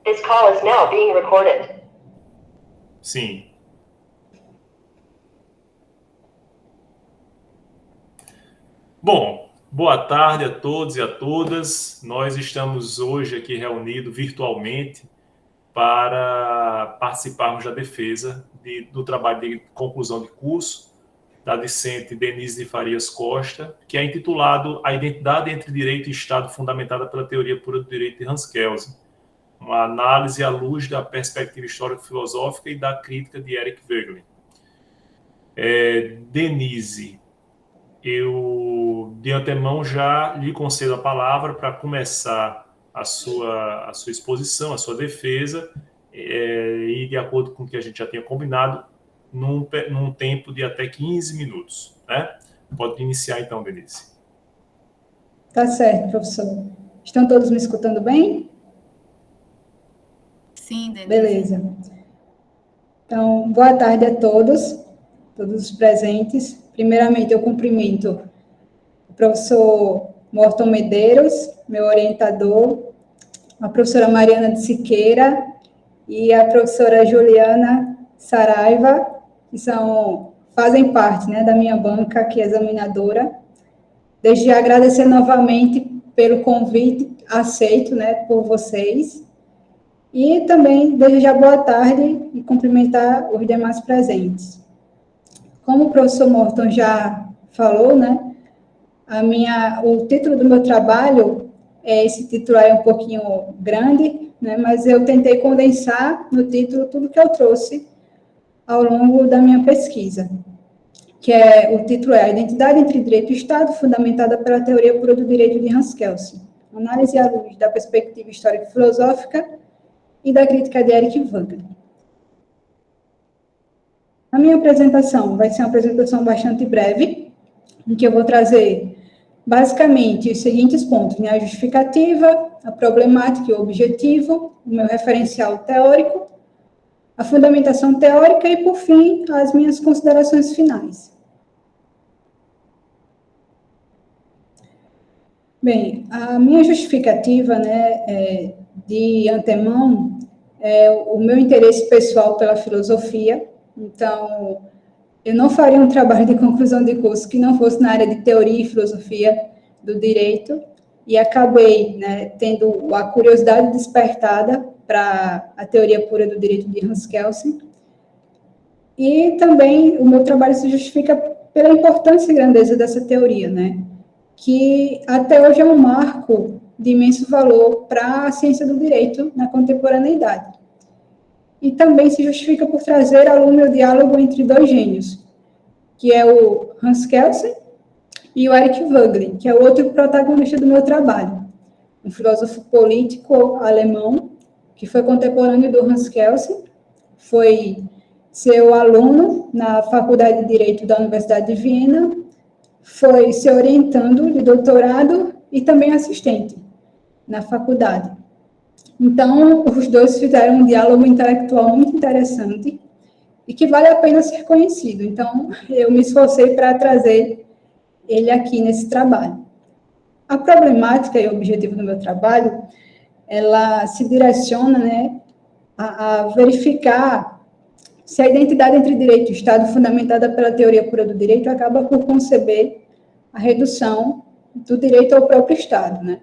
This call is now being recorded. Sim. Bom, boa tarde a todos e a todas. Nós estamos hoje aqui reunidos virtualmente para participarmos da defesa do trabalho de conclusão de curso da discente Denise de Farias Costa, que é intitulado A Identidade entre Direito e Estado Fundamentada pela Teoria Pura do Direito de Hans Kelsen, uma análise à luz da perspectiva histórico-filosófica e da crítica de Eric Voegelin. Denise, eu de antemão já lhe concedo a palavra para começar a sua exposição, a sua defesa, e de acordo com o que a gente já tinha combinado, num tempo de até 15 minutos, né? Pode iniciar então, Denise. Tá certo, professor. Estão todos me escutando bem? Sim, Denise. Beleza. Então, boa tarde a todos os presentes. Primeiramente, eu cumprimento o professor Morton Medeiros, meu orientador, a professora Mariana de Siqueira e a professora Juliana Saraiva, que fazem parte, né, da minha banca aqui examinadora. Desde já agradecer novamente pelo convite aceito, né, por vocês. E também desejar boa tarde e cumprimentar os demais presentes. Como o professor Morton já falou, né, o título do meu trabalho, esse título aí é um pouquinho grande, né, mas eu tentei condensar no título tudo que eu trouxe ao longo da minha pesquisa, que o título é A Identidade entre Direito e Estado, fundamentada pela Teoria Pura do Direito de Hans Kelsen, análise à luz da perspectiva histórico-filosófica e da crítica de Eric Voegelin. A minha apresentação vai ser uma apresentação bastante breve, em que eu vou trazer, basicamente, os seguintes pontos, né? A justificativa, a problemática e o objetivo, o meu referencial teórico, a fundamentação teórica e, por fim, as minhas considerações finais. Bem, a minha justificativa, né, de antemão, é o meu interesse pessoal pela filosofia. Então, eu não faria um trabalho de conclusão de curso que não fosse na área de teoria e filosofia do direito, e acabei, né, tendo a curiosidade despertada para a teoria pura do direito de Hans Kelsen. E também o meu trabalho se justifica pela importância e grandeza dessa teoria, né, que até hoje é um marco de imenso valor para a ciência do direito na contemporaneidade. E também se justifica por trazer à lume o diálogo entre dois gênios, que é o Hans Kelsen e o Eric Voegelin, que é o outro protagonista do meu trabalho, um filósofo político alemão, que foi contemporâneo do Hans Kelsen, foi seu aluno na Faculdade de Direito da Universidade de Viena, foi seu orientando de doutorado e também assistente na faculdade. Então, os dois fizeram um diálogo intelectual muito interessante e que vale a pena ser conhecido. Então, eu me esforcei para trazer ele aqui nesse trabalho. A problemática e o objetivo do meu trabalho, ela se direciona, né, a verificar se a identidade entre direito e Estado, fundamentada pela teoria pura do direito, acaba por conceber a redução do direito ao próprio Estado, né?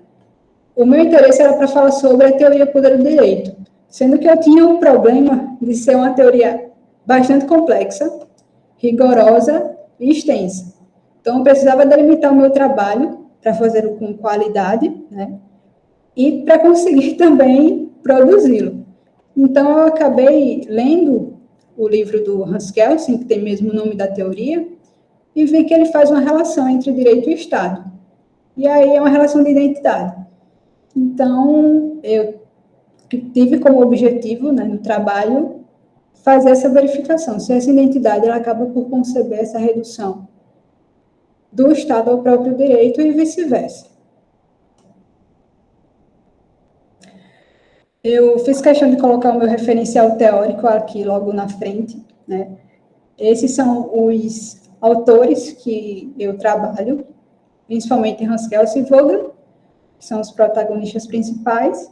O meu interesse era para falar sobre a teoria pura do direito, sendo que eu tinha um problema de ser uma teoria bastante complexa, rigorosa e extensa. Então, eu precisava delimitar o meu trabalho para fazê-lo com qualidade, né? E para conseguir também produzi-lo. Então, eu acabei lendo o livro do Hans Kelsen, que tem mesmo o nome da teoria, e vi que ele faz uma relação entre direito e Estado. E aí é uma relação de identidade. Então, eu tive como objetivo, né, no trabalho, fazer essa verificação, se essa identidade ela acaba por conceber essa redução do Estado ao próprio direito e vice-versa. Eu fiz questão de colocar o meu referencial teórico aqui logo na frente, né? Esses são os autores que eu trabalho, principalmente Hans Kelsen e Voegelin, que são os protagonistas principais.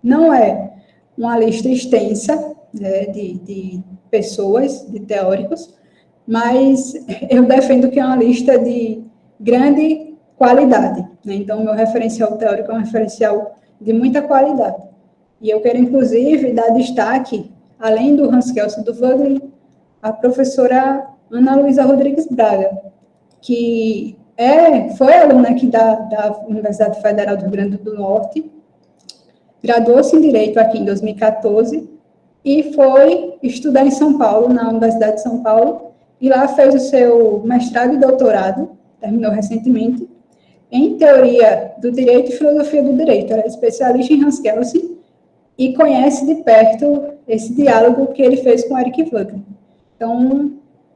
Não é uma lista extensa, né, de pessoas, de teóricos, mas eu defendo que é uma lista de grande qualidade, né? Então, meu referencial teórico é um referencial de muita qualidade. E eu quero, inclusive, dar destaque, além do Hans Kelsen e do Wögling, a professora Ana Luísa Rodrigues Braga, que foi aluna aqui da Universidade Federal do Rio Grande do Norte, graduou-se em Direito aqui em 2014 e foi estudar em São Paulo, na Universidade de São Paulo, e lá fez o seu mestrado e doutorado, terminou recentemente, em Teoria do Direito e Filosofia do Direito. Ela é especialista em Hans Kelsen e conhece de perto esse diálogo que ele fez com Eric Wögling. Então,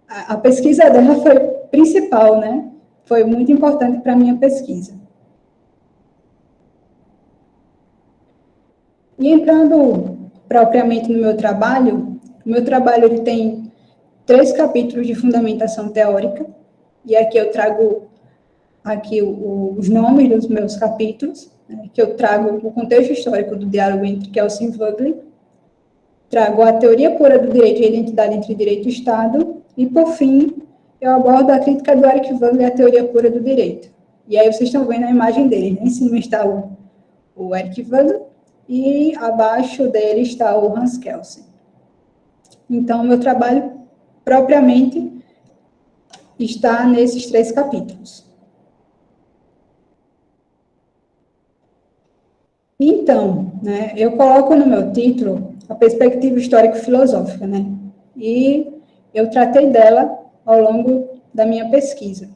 a pesquisa dela foi principal, né? Foi muito importante para a minha pesquisa. E entrando propriamente no meu trabalho, ele tem 3 capítulos de fundamentação teórica, e aqui eu trago os nomes dos meus capítulos, né, que eu trago o contexto histórico do diálogo entre Kelsen e Wögling, trago a teoria pura do direito e a identidade entre direito e Estado, e, por fim, eu abordo a crítica do Eric Wögling à teoria pura do direito. E aí vocês estão vendo a imagem dele, né? Em cima está o Eric Wögling, e abaixo dele está o Hans Kelsen. Então, o meu trabalho, propriamente, está nesses 3 capítulos. Então, né, eu coloco no meu título a perspectiva histórico-filosófica, né? E eu tratei dela ao longo da minha pesquisa.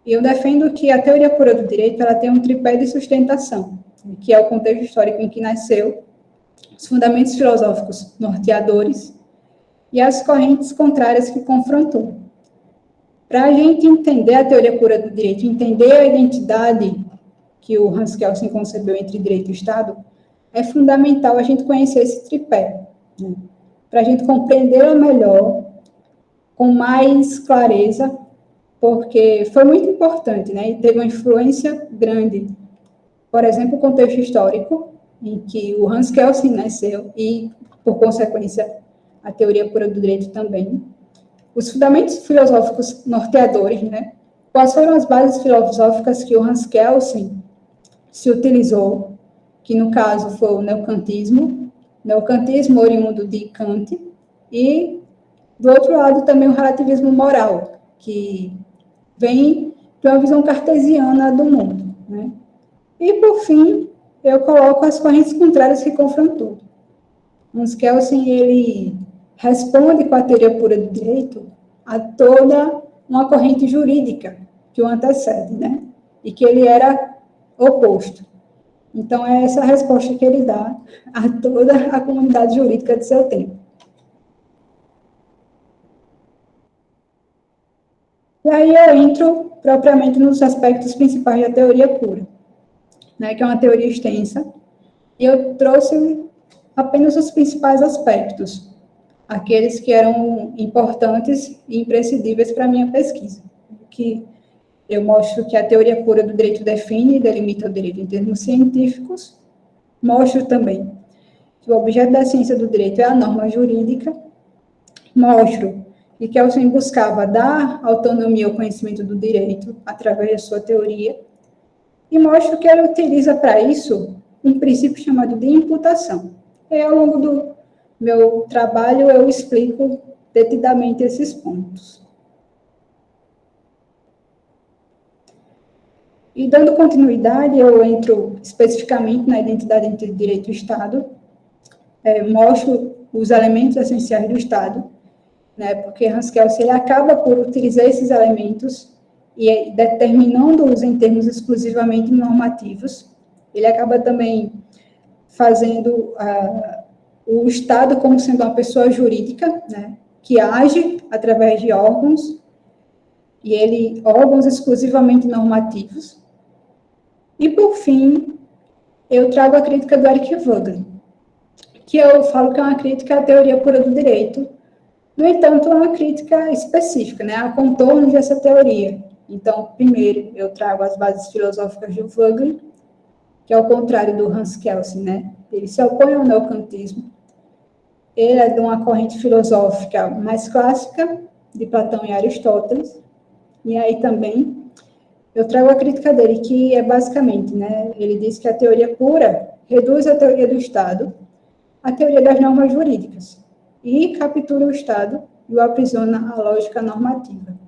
Eu defendo que a teoria pura do direito ela tem um tripé de sustentação, que é o contexto histórico em que nasceu, os fundamentos filosóficos norteadores e as correntes contrárias que confrontou. Para a gente entender a teoria pura do direito, entender a identidade que o Hans Kelsen concebeu entre direito e Estado, é fundamental a gente conhecer esse tripé, né? Para a gente compreendê-la melhor, com mais clareza, porque foi muito importante, né? E teve uma influência grande. Por exemplo, o contexto histórico, em que o Hans Kelsen nasceu, e, por consequência, a teoria pura do direito também. Os fundamentos filosóficos norteadores, né? Quais foram as bases filosóficas que o Hans Kelsen se utilizou, que no caso foi o neocantismo oriundo de Kant, e, do outro lado, também o relativismo moral, que vem de uma visão cartesiana do mundo, né? E, por fim, eu coloco as correntes contrárias que confrontou. Hans Kelsen, ele responde com a teoria pura do direito a toda uma corrente jurídica que o antecede, né? E que ele era oposto. Então, é essa a resposta que ele dá a toda a comunidade jurídica de seu tempo. E aí eu entro propriamente nos aspectos principais da teoria pura, né, que é uma teoria extensa, e eu trouxe apenas os principais aspectos, aqueles que eram importantes e imprescindíveis para a minha pesquisa, que eu mostro que a teoria pura do direito define e delimita o direito em termos científicos, mostro também que o objeto da ciência do direito é a norma jurídica, mostro que Kelsen buscava dar autonomia ao conhecimento do direito através da sua teoria, e mostro que ele utiliza para isso um princípio chamado de imputação. E ao longo do meu trabalho eu explico detidamente esses pontos. E dando continuidade, eu entro especificamente na identidade entre direito e Estado, mostro os elementos essenciais do Estado, né, porque Hans Kelsen ele acaba por utilizar esses elementos e determinando-os em termos exclusivamente normativos. Ele acaba também fazendo o Estado como sendo uma pessoa jurídica, né, que age através de órgãos, e órgãos exclusivamente normativos. E, por fim, eu trago a crítica do Eric Wögling, que eu falo que é uma crítica à teoria pura do direito. No entanto, é uma crítica específica, né, a contornos dessa teoria. Então, primeiro, eu trago as bases filosóficas de Wögling, que é ao contrário do Hans Kelsen, né, ele se opõe ao neocantismo. Ele é de uma corrente filosófica mais clássica, de Platão e Aristóteles. E aí também eu trago a crítica dele, que é basicamente, né, ele diz que a teoria pura reduz a teoria do Estado à teoria das normas jurídicas e captura o Estado e o aprisiona à lógica normativa.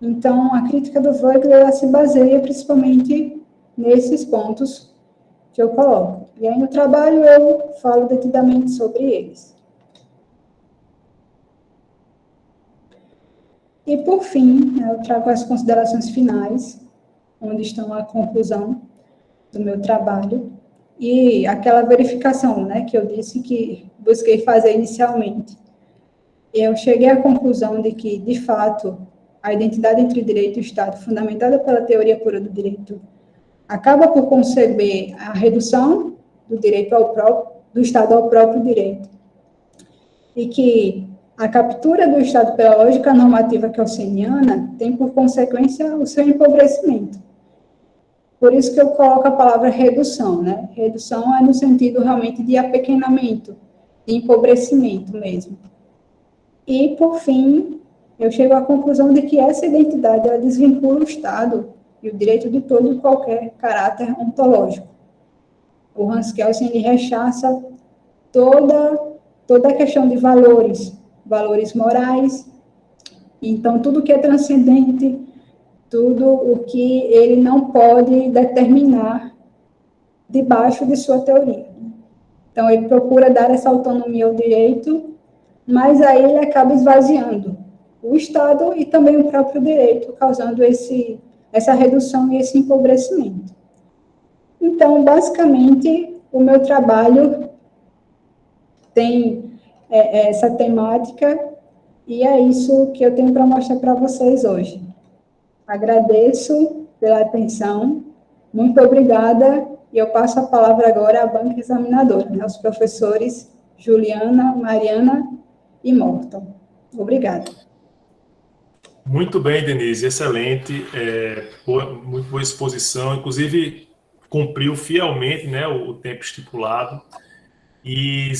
Então, a crítica do Weigl, ela se baseia principalmente nesses pontos que eu coloco. E aí, no trabalho, eu falo detidamente sobre eles. E, por fim, eu trago as considerações finais, onde estão a conclusão do meu trabalho, e aquela verificação, né, que eu disse que busquei fazer inicialmente. Eu cheguei à conclusão de que, de fato, a identidade entre direito e Estado, fundamentada pela teoria pura do direito, acaba por conceber a redução do direito do Estado ao próprio direito, e que a captura do Estado pela lógica normativa kelseniana tem por consequência o seu empobrecimento. Por isso que eu coloco a palavra redução, né? Redução é no sentido realmente de apequenamento, de empobrecimento mesmo. E, por fim, eu chego à conclusão de que essa identidade ela desvincula o Estado e o direito de todo e qualquer caráter ontológico. O Hans Kelsen ele rechaça toda a questão de valores morais. Então, tudo que é transcendente, tudo o que ele não pode determinar debaixo de sua teoria. Então, ele procura dar essa autonomia ao direito, mas aí ele acaba esvaziando o Estado e também o próprio direito, causando essa redução e esse empobrecimento. Então, basicamente, o meu trabalho tem essa temática e é isso que eu tenho para mostrar para vocês hoje. Agradeço pela atenção, muito obrigada, e eu passo a palavra agora à banca examinadora, né, aos professores Juliana, Mariana e Morton. Obrigada. Muito bem, Denise, excelente, muito boa exposição, inclusive cumpriu fielmente, né, o tempo estipulado, e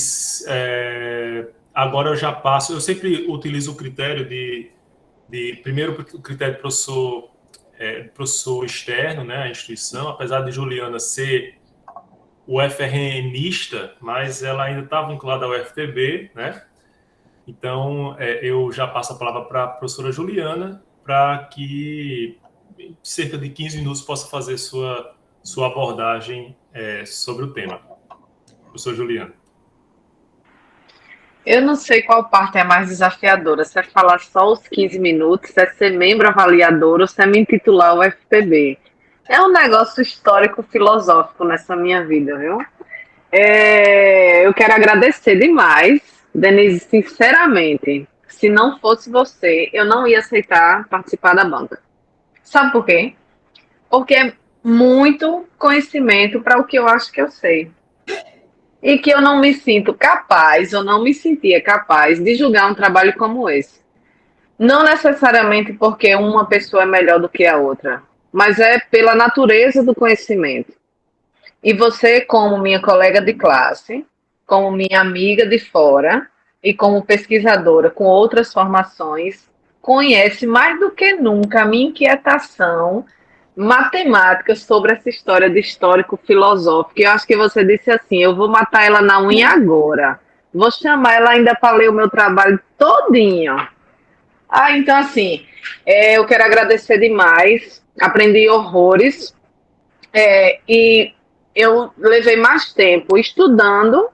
agora eu já passo, eu sempre utilizo o critério primeiro o critério de professor externo, né, a instituição, apesar de Juliana ser UFRNista, mas ela ainda está vinculada ao UFPB, né? Então, eu já passo a palavra para a professora Juliana, para que, em cerca de 15 minutos, possa fazer sua abordagem sobre o tema. Professora Juliana. Eu não sei qual parte é mais desafiadora, se é falar só os 15 minutos, se é ser membro avaliador ou se é me intitular o FPB. É um negócio histórico-filosófico nessa minha vida, viu? Eu quero agradecer demais, Denise, sinceramente. Se não fosse você, eu não ia aceitar participar da banca. Sabe por quê? Porque é muito conhecimento para o que eu acho que eu sei. E que eu não me sinto capaz, ou não me sentia capaz de julgar um trabalho como esse. Não necessariamente porque uma pessoa é melhor do que a outra, mas é pela natureza do conhecimento. E você, como minha colega de classe, como minha amiga de fora, e como pesquisadora com outras formações, conhece mais do que nunca a minha inquietação matemática sobre essa história de histórico-filosófico. Eu acho que você disse assim, eu vou matar ela na unha agora. Vou chamar ela ainda para ler o meu trabalho todinho. Então, assim, eu quero agradecer demais. Aprendi horrores. E eu levei mais tempo estudando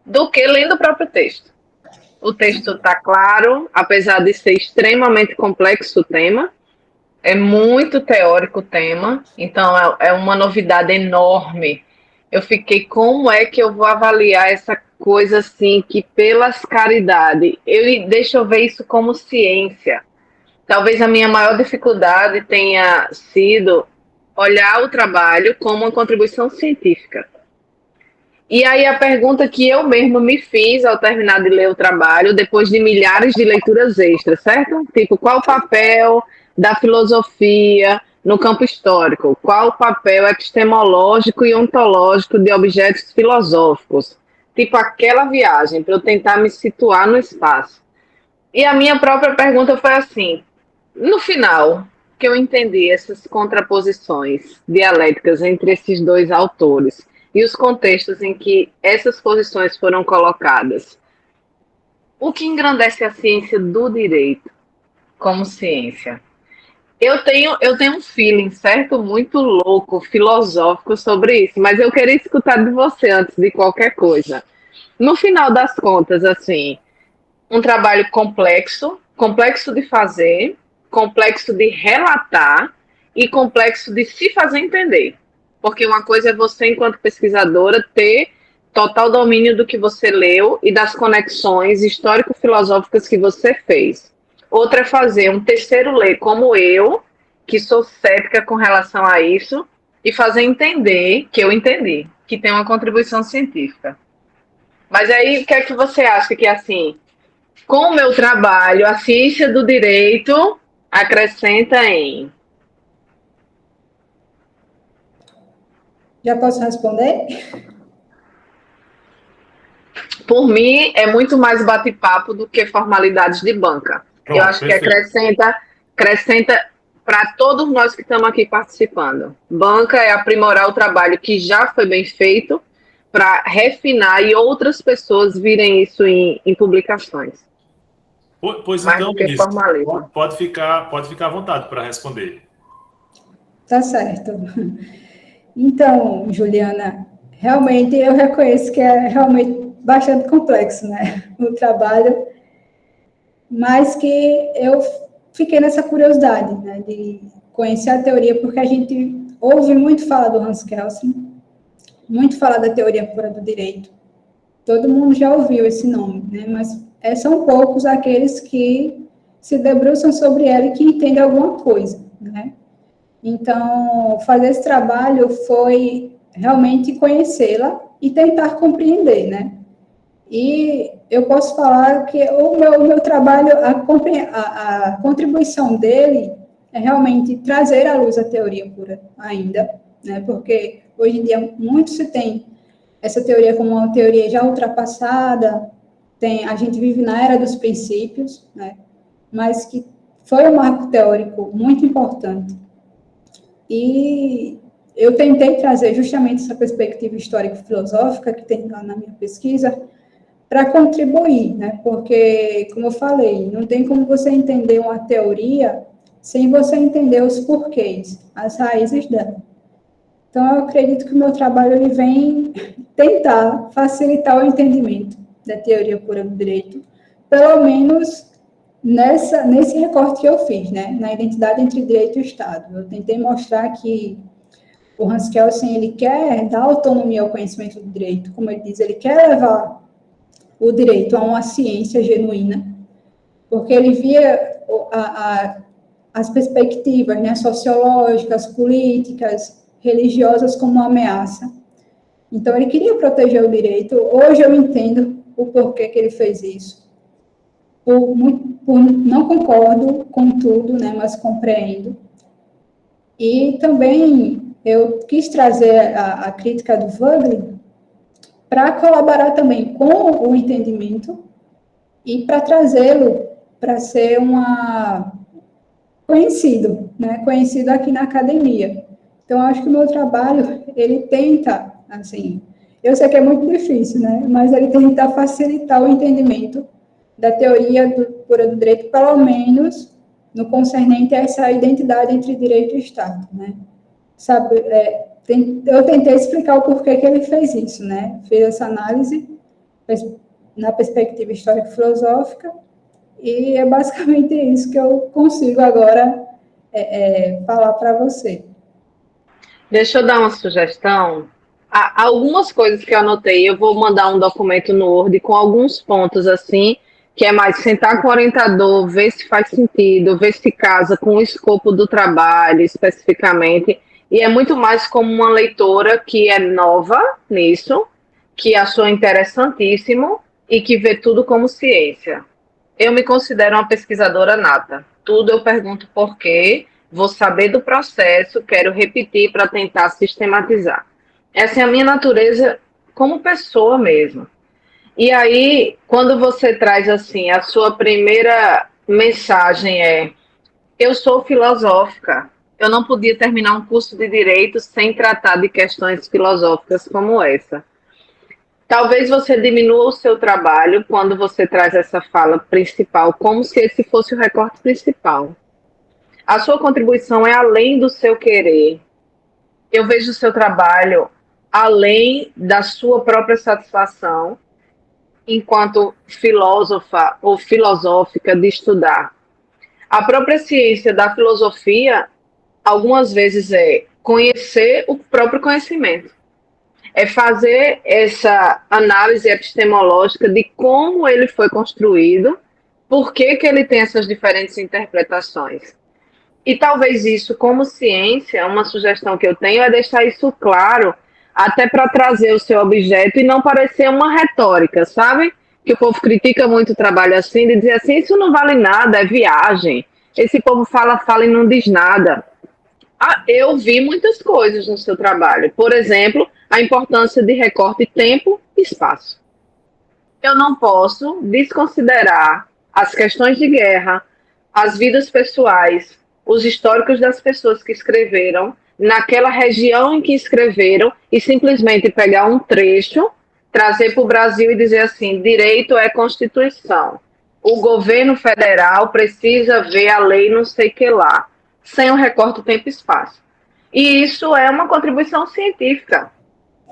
do que lendo o próprio texto. O texto está claro, apesar de ser extremamente complexo o tema. É muito teórico o tema, então é uma novidade enorme. Eu fiquei, como é que eu vou avaliar essa coisa assim, que pelas caridades, deixa eu ver isso como ciência. Talvez a minha maior dificuldade tenha sido olhar o trabalho como uma contribuição científica. E aí a pergunta que eu mesmo me fiz ao terminar de ler o trabalho, depois de milhares de leituras extras, certo? Tipo, qual o papel da filosofia no campo histórico, qual o papel epistemológico e ontológico de objetos filosóficos, tipo aquela viagem, para eu tentar me situar no espaço. E a minha própria pergunta foi assim, no final, que eu entendi essas contraposições dialéticas entre esses dois autores e os contextos em que essas posições foram colocadas, o que engrandece a ciência do direito como ciência? Eu tenho um feeling, certo? Muito louco, filosófico sobre isso, mas eu queria escutar de você antes de qualquer coisa. No final das contas, assim, um trabalho complexo, complexo de fazer, complexo de relatar e complexo de se fazer entender. Porque uma coisa é você, enquanto pesquisadora, ter total domínio do que você leu e das conexões histórico-filosóficas que você fez. Outra é fazer um terceiro ler como eu, que sou cética com relação a isso, e fazer entender que eu entendi, que tem uma contribuição científica. Mas aí, o que é que você acha que, assim, com o meu trabalho, a ciência do direito acrescenta em... Já posso responder? Por mim, é muito mais bate-papo do que formalidades de banca. Pronto, Eu acho que acrescenta para todos nós que estamos aqui participando. Banca é aprimorar o trabalho que já foi bem feito para refinar e outras pessoas virem isso em publicações. Pois Mais então, do que ministro, formalismo. pode ficar à vontade para responder. Tá certo. Então, Juliana, realmente eu reconheço que é realmente bastante complexo, né? O trabalho, mas que eu fiquei nessa curiosidade, né, de conhecer a teoria, porque a gente ouve muito falar do Hans Kelsen, muito falar da teoria pura do direito. Todo mundo já ouviu esse nome, né? Mas são poucos aqueles que se debruçam sobre ela e que entendem alguma coisa, né? Então, fazer esse trabalho foi realmente conhecê-la e tentar compreender, né? E eu posso falar que o meu trabalho, a contribuição dele é realmente trazer à luz a teoria pura ainda, né? Porque hoje em dia muito se tem essa teoria como uma teoria já ultrapassada, a gente vive na era dos princípios, né? Mas que foi um marco teórico muito importante. E eu tentei trazer justamente essa perspectiva histórico-filosófica que tem lá na minha pesquisa para contribuir, né? Porque, como eu falei, não tem como você entender uma teoria sem você entender os porquês, as raízes dela. Então, eu acredito que o meu trabalho ele vem tentar facilitar o entendimento da teoria pura do direito, pelo menos nesse recorte que eu fiz, né, na identidade entre direito e Estado. Eu tentei mostrar que o Hans Kelsen, ele quer dar autonomia ao conhecimento do direito, como ele diz, ele quer levar o direito a uma ciência genuína, porque ele via as perspectivas, né, sociológicas, políticas, religiosas como uma ameaça. Então, ele queria proteger o direito. Hoje eu entendo o porquê que ele fez isso. Não concordo com tudo, né, mas compreendo. E também eu quis trazer a crítica do Wögling para colaborar também com o entendimento e para trazê-lo para ser conhecido, né, conhecido aqui na academia. Então, acho que o meu trabalho, ele tenta, assim, eu sei que é muito difícil, né, mas ele tenta facilitar o entendimento da teoria pura do direito, pelo menos no concernente a essa identidade entre direito e Estado, né. Sabe, eu tentei explicar o porquê que ele fez isso, né, fez essa análise na perspectiva histórico-filosófica, e é basicamente isso que eu consigo agora falar para você. Deixa eu dar uma sugestão. Há algumas coisas que eu anotei, eu vou mandar um documento no Word com alguns pontos assim, que é mais sentar com o orientador, ver se faz sentido, ver se casa com o escopo do trabalho especificamente, e é muito mais como uma leitora que é nova nisso, que achou interessantíssimo e que vê tudo como ciência. Eu me considero uma pesquisadora nata. Tudo eu pergunto por quê, Vou saber do processo, quero repetir para tentar sistematizar. Essa é a minha natureza como pessoa mesmo. E aí, quando você traz assim, a sua primeira mensagem é: eu sou filosófica, eu não podia terminar um curso de direito sem tratar de questões filosóficas como essa. Talvez você diminua o seu trabalho quando você traz essa fala principal, como se esse fosse o recorte principal. A sua contribuição é além do seu querer. Eu vejo o seu trabalho além da sua própria satisfação, enquanto filósofa ou filosófica de estudar. A própria ciência da filosofia, algumas vezes, é conhecer o próprio conhecimento. É fazer essa análise epistemológica de como ele foi construído, por que ele tem essas diferentes interpretações. E talvez isso, como ciência, uma sugestão que eu tenho é deixar isso claro, até para trazer o seu objeto e não parecer uma retórica, sabe? Que o povo critica muito o trabalho assim, de dizer assim, isso não vale nada, é viagem. Esse povo fala e não diz nada. Eu vi muitas coisas no seu trabalho. Por exemplo, a importância de recorte tempo e espaço. Eu não posso desconsiderar as questões de guerra, as vidas pessoais, os históricos das pessoas que escreveram, naquela região em que escreveram, e simplesmente pegar um trecho, trazer para o Brasil e dizer assim, direito é Constituição. O governo federal precisa ver a lei não sei que lá, sem um recorte tempo e espaço. E isso é uma contribuição científica.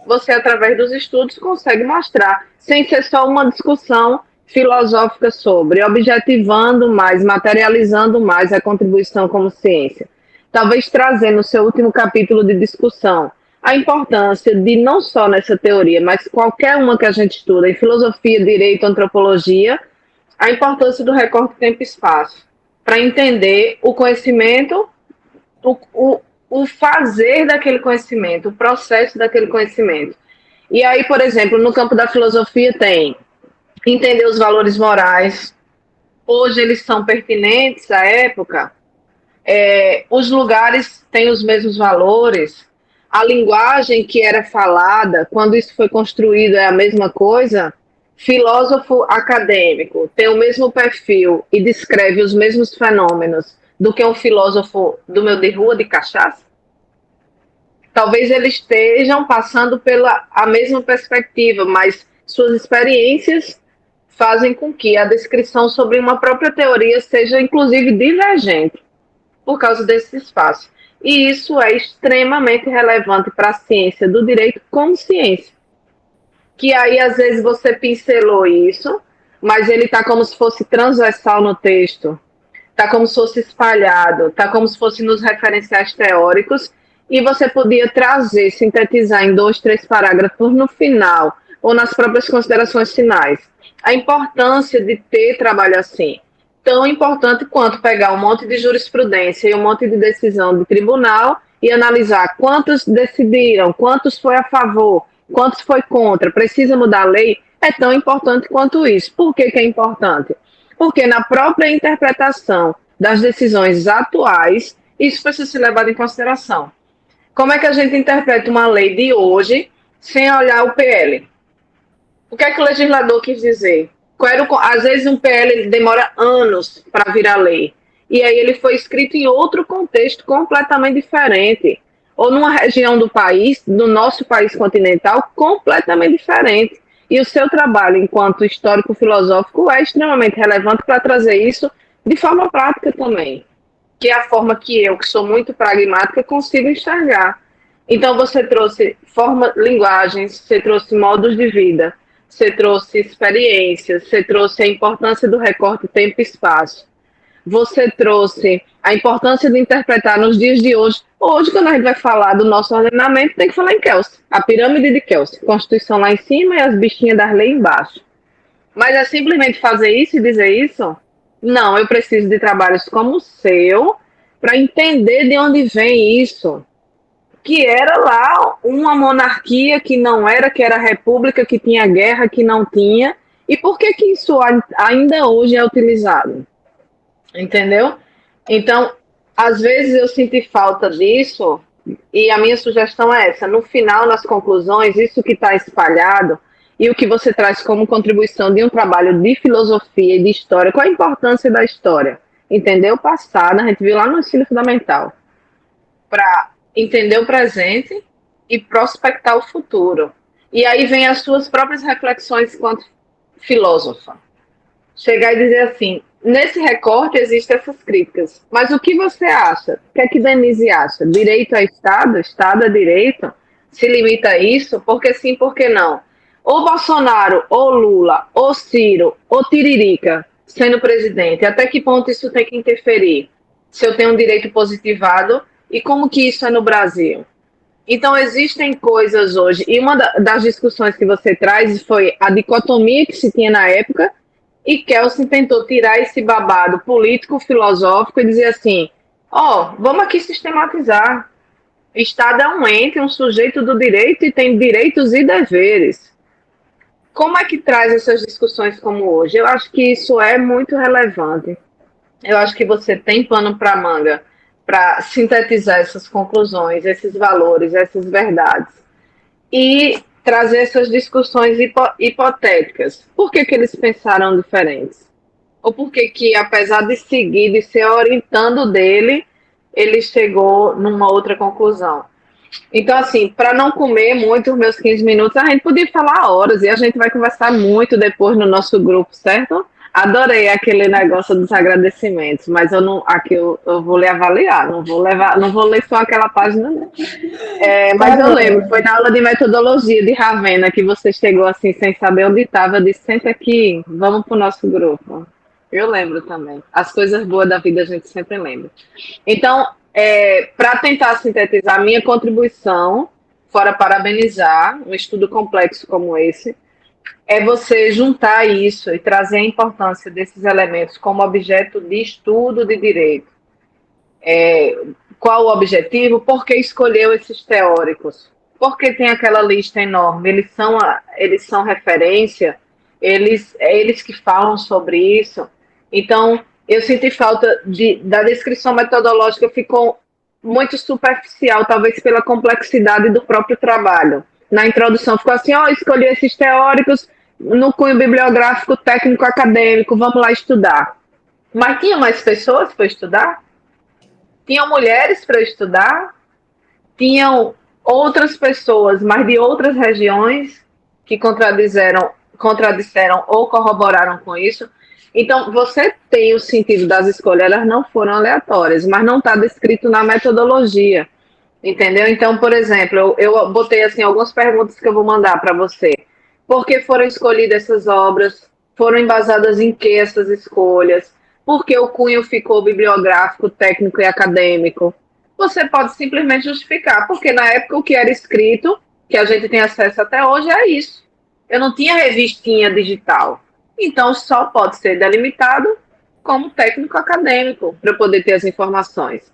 Você, através dos estudos, consegue mostrar, sem ser só uma discussão filosófica sobre, objetivando mais, materializando mais a contribuição como ciência. Talvez trazer no seu último capítulo de discussão a importância de, não só nessa teoria, mas qualquer uma que a gente estuda, em filosofia, direito, antropologia, a importância do recorte tempo e espaço, para entender o conhecimento, o fazer daquele conhecimento, o processo daquele conhecimento. E aí, por exemplo, no campo da filosofia tem entender os valores morais. Hoje eles são pertinentes à época. Os lugares têm os mesmos valores. A linguagem que era falada, quando isso foi construído, é a mesma coisa. Filósofo acadêmico tem o mesmo perfil e descreve os mesmos fenômenos do que um filósofo do meu de rua de cachaça? Talvez eles estejam passando pela a mesma perspectiva, mas suas experiências fazem com que a descrição sobre uma própria teoria seja, inclusive, divergente por causa desse espaço. E isso é extremamente relevante para a ciência do direito como ciência. Que aí, às vezes, você pincelou isso, mas ele está como se fosse transversal no texto, está como se fosse espalhado, está como se fosse nos referenciais teóricos, e você podia trazer, sintetizar em 2, 3 parágrafos no final, ou nas próprias considerações finais, a importância de ter trabalho assim. Tão importante quanto pegar um monte de jurisprudência e um monte de decisão de tribunal e analisar quantos decidiram, quantos foi a favor, quantos foi contra, precisa mudar a lei, é tão importante quanto isso. Por que é importante? Porque na própria interpretação das decisões atuais, isso precisa ser levado em consideração. Como é que a gente interpreta uma lei de hoje sem olhar o PL? O que é que o legislador quis dizer? Às vezes um PL demora anos para virar lei. E aí ele foi escrito em outro contexto completamente diferente. Ou numa região do país, do nosso país continental, completamente diferente. E o seu trabalho enquanto histórico filosófico é extremamente relevante para trazer isso de forma prática também. Que é a forma que eu, que sou muito pragmática, consigo enxergar. Então você trouxe linguagens, você trouxe modos de vida, você trouxe experiências, você trouxe a importância do recorte tempo e espaço. Você trouxe a importância de interpretar nos dias de hoje. Hoje, quando a gente vai falar do nosso ordenamento, tem que falar em Kelsey. A pirâmide de Kelsey. Constituição lá em cima e as bichinhas das leis embaixo. Mas é simplesmente fazer isso e dizer isso? Não, eu preciso de trabalhos como o seu para entender de onde vem isso. Que era lá uma monarquia que não era, que era república, que tinha guerra, que não tinha. E por que isso ainda hoje é utilizado? Entendeu? Então, às vezes eu senti falta disso, e a minha sugestão é essa: no final, nas conclusões, isso que está espalhado e o que você traz como contribuição de um trabalho de filosofia e de história, qual a importância da história? Entender o passado, a gente viu lá no ensino fundamental, para entender o presente e prospectar o futuro. E aí vem as suas próprias reflexões enquanto filósofa. Chegar e dizer assim, nesse recorte existem essas críticas, mas o que você acha? O que é que Denise acha? Direito é Estado? Estado é direito? Se limita a isso? Porque sim, por que não? Ou Bolsonaro, ou Lula, ou Ciro, ou Tiririca sendo presidente, até que ponto isso tem que interferir? Se eu tenho um direito positivado, e como que isso é no Brasil? Então, existem coisas hoje, e uma das discussões que você traz foi a dicotomia que se tinha na época, e Kelsen tentou tirar esse babado político-filosófico e dizer assim, vamos aqui sistematizar. Estado é um ente, um sujeito do direito e tem direitos e deveres. Como é que traz essas discussões como hoje? Eu acho que isso é muito relevante. Eu acho que você tem pano para manga para sintetizar essas conclusões, esses valores, essas verdades. E trazer essas discussões hipotéticas. Por que eles pensaram diferentes? Ou por que, apesar de seguir, de ser orientando dele, ele chegou numa outra conclusão? Então, assim, para não comer muito os meus 15 minutos, a gente podia falar horas e a gente vai conversar muito depois no nosso grupo, certo? Adorei aquele negócio dos agradecimentos, mas aqui eu vou lhe avaliar, não vou ler só aquela página, não. Mas eu lembro, foi na aula de metodologia de Ravenna que você chegou assim, sem saber onde estava, disse, senta aqui, vamos para o nosso grupo. Eu lembro também. As coisas boas da vida a gente sempre lembra. Então, para tentar sintetizar a minha contribuição, fora parabenizar um estudo complexo como esse, é você juntar isso e trazer a importância desses elementos como objeto de estudo de direito. Qual o objetivo? Por que escolheu esses teóricos? Por que tem aquela lista enorme? Eles são referência? Eles que falam sobre isso? Então, eu senti falta da descrição metodológica, ficou muito superficial, talvez pela complexidade do próprio trabalho. Na introdução ficou assim, escolhi esses teóricos no cunho bibliográfico, técnico, acadêmico, vamos lá estudar. Mas tinha mais pessoas para estudar? Tinham mulheres para estudar? Tinham outras pessoas, mas de outras regiões, que contradisseram ou corroboraram com isso? Então, você tem o sentido das escolhas, elas não foram aleatórias, mas não está descrito na metodologia, entendeu? Então, por exemplo, eu botei assim, algumas perguntas que eu vou mandar para você. Por que foram escolhidas essas obras? Foram embasadas em que essas escolhas? Por que o cunho ficou bibliográfico, técnico e acadêmico? Você pode simplesmente justificar, porque na época o que era escrito, que a gente tem acesso até hoje, é isso. Eu não tinha revistinha digital. Então, só pode ser delimitado como técnico acadêmico para poder ter as informações.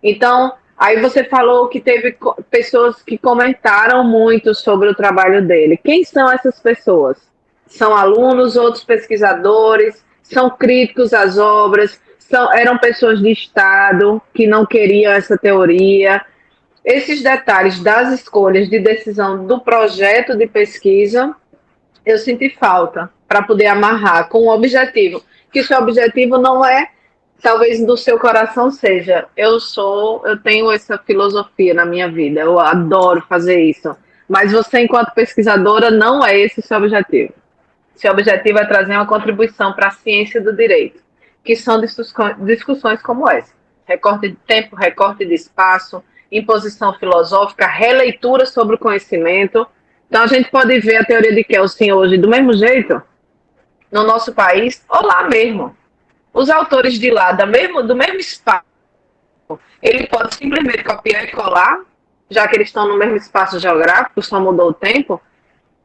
Então, aí você falou que teve pessoas que comentaram muito sobre o trabalho dele. Quem são essas pessoas? São alunos, outros pesquisadores, são críticos às obras, eram pessoas de Estado que não queriam essa teoria. Esses detalhes das escolhas de decisão do projeto de pesquisa, eu senti falta para poder amarrar com um objetivo, que o seu objetivo não é, talvez do seu coração seja, eu tenho essa filosofia na minha vida, eu adoro fazer isso, mas você, enquanto pesquisadora, não é esse o seu objetivo. Seu objetivo é trazer uma contribuição para a ciência do direito, que são discussões como essa. Recorte de tempo, recorte de espaço, imposição filosófica, releitura sobre o conhecimento. Então, a gente pode ver a teoria de Kelsen hoje do mesmo jeito, no nosso país, ou lá mesmo. Os autores de lá, do mesmo espaço, ele pode simplesmente copiar e colar, já que eles estão no mesmo espaço geográfico, só mudou o tempo.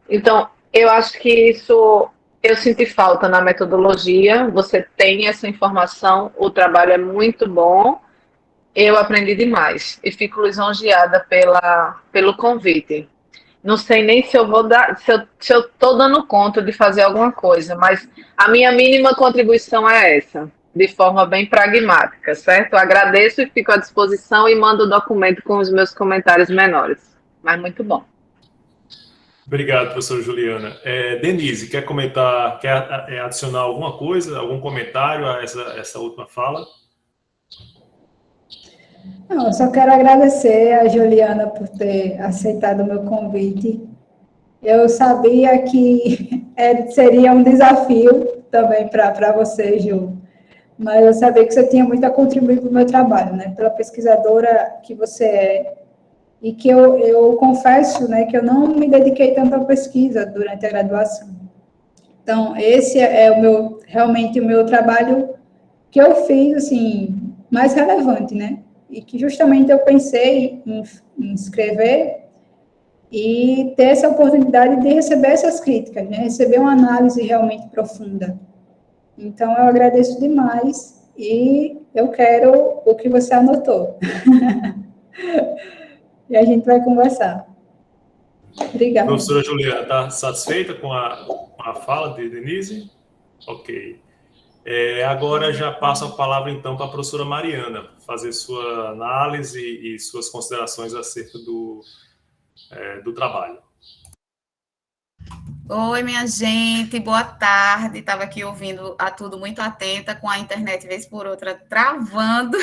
Então, eu acho que isso eu senti falta na metodologia. Você tem essa informação, o trabalho é muito bom, eu aprendi demais e fico lisonjeada pelo convite. Não sei nem se eu vou dar, se eu estou dando conta de fazer alguma coisa, mas a minha mínima contribuição é essa, de forma bem pragmática, certo? Agradeço e fico à disposição e mando o documento com os meus comentários menores. Mas muito bom. Obrigado, professora Juliana. Denise, quer comentar, quer adicionar alguma coisa, algum comentário a essa última fala? Não, eu só quero agradecer a Juliana por ter aceitado o meu convite. Eu sabia que seria um desafio também para você, Ju, mas eu sabia que você tinha muito a contribuir para o meu trabalho, né? Pela pesquisadora que você é, e que eu confesso, né, que eu não me dediquei tanto à pesquisa durante a graduação. Então, esse é realmente o meu trabalho que eu fiz, assim, mais relevante, né? E que justamente eu pensei em escrever e ter essa oportunidade de receber essas críticas, né? Receber uma análise realmente profunda. Então, eu agradeço demais e eu quero o que você anotou. E a gente vai conversar. Obrigada. Professora Juliana, está satisfeita com a fala de Denise? Ok. Agora já passo a palavra, então, para a professora Mariana, fazer sua análise e suas considerações acerca do trabalho. Oi, minha gente, boa tarde. Estava aqui ouvindo a tudo muito atenta, com a internet, vez por outra, travando.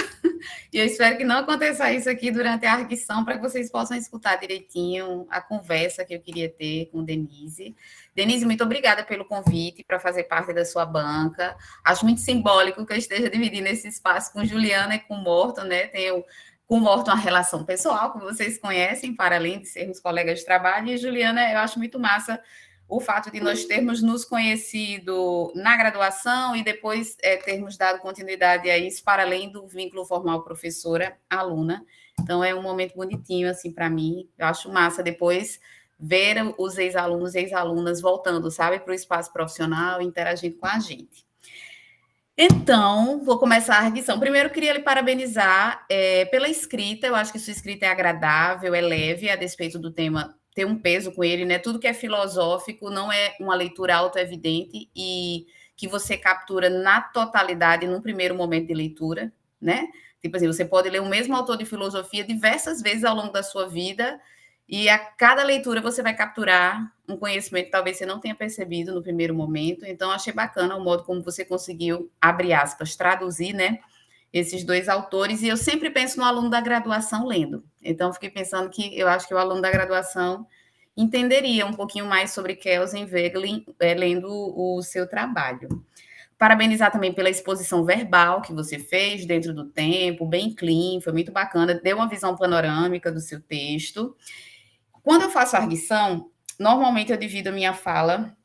E eu espero que não aconteça isso aqui durante a arguição, para que vocês possam escutar direitinho a conversa que eu queria ter com Denise. Denise, muito obrigada pelo convite para fazer parte da sua banca. Acho muito simbólico que eu esteja dividindo esse espaço com Juliana e com Morton, né? Tenho com o Morton uma relação pessoal, que vocês conhecem, para além de sermos colegas de trabalho. E Juliana, eu acho muito massa o fato de nós termos nos conhecido na graduação e depois termos dado continuidade a isso, para além do vínculo formal professora-aluna. Então, é um momento bonitinho, assim, para mim. Eu acho massa depois ver os ex-alunos e ex-alunas voltando, sabe, para o espaço profissional, interagindo com a gente. Então, vou começar a arguição. Primeiro, queria lhe parabenizar pela escrita. Eu acho que sua escrita é agradável, é leve, a despeito do tema ter um peso com ele, né? Tudo que é filosófico não é uma leitura autoevidente e que você captura na totalidade num primeiro momento de leitura, né? Tipo assim, você pode ler o mesmo autor de filosofia diversas vezes ao longo da sua vida e a cada leitura você vai capturar um conhecimento que talvez você não tenha percebido no primeiro momento. Então, achei bacana o modo como você conseguiu, abre aspas, traduzir, né? Esses dois autores, e eu sempre penso no aluno da graduação lendo. Então, fiquei pensando que eu acho que o aluno da graduação entenderia um pouquinho mais sobre Kelsen Wegelin lendo o seu trabalho. Parabenizar também pela exposição verbal que você fez dentro do tempo, bem clean, foi muito bacana, deu uma visão panorâmica do seu texto. Quando eu faço arguição, normalmente eu divido a minha fala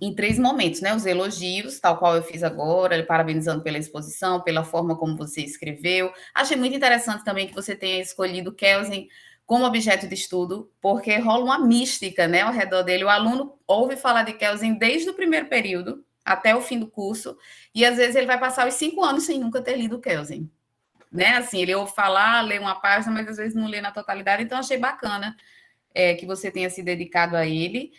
em 3 momentos, né? Os elogios, tal qual eu fiz agora, parabenizando pela exposição, pela forma como você escreveu. Achei muito interessante também que você tenha escolhido Kelsen como objeto de estudo, porque rola uma mística, né, ao redor dele. O aluno ouve falar de Kelsen desde o primeiro período até o fim do curso, e às vezes ele vai passar os 5 anos sem nunca ter lido Kelsen. Né? Assim, ele ouve falar, lê uma página, mas às vezes não lê na totalidade, então achei bacana que você tenha se dedicado a ele.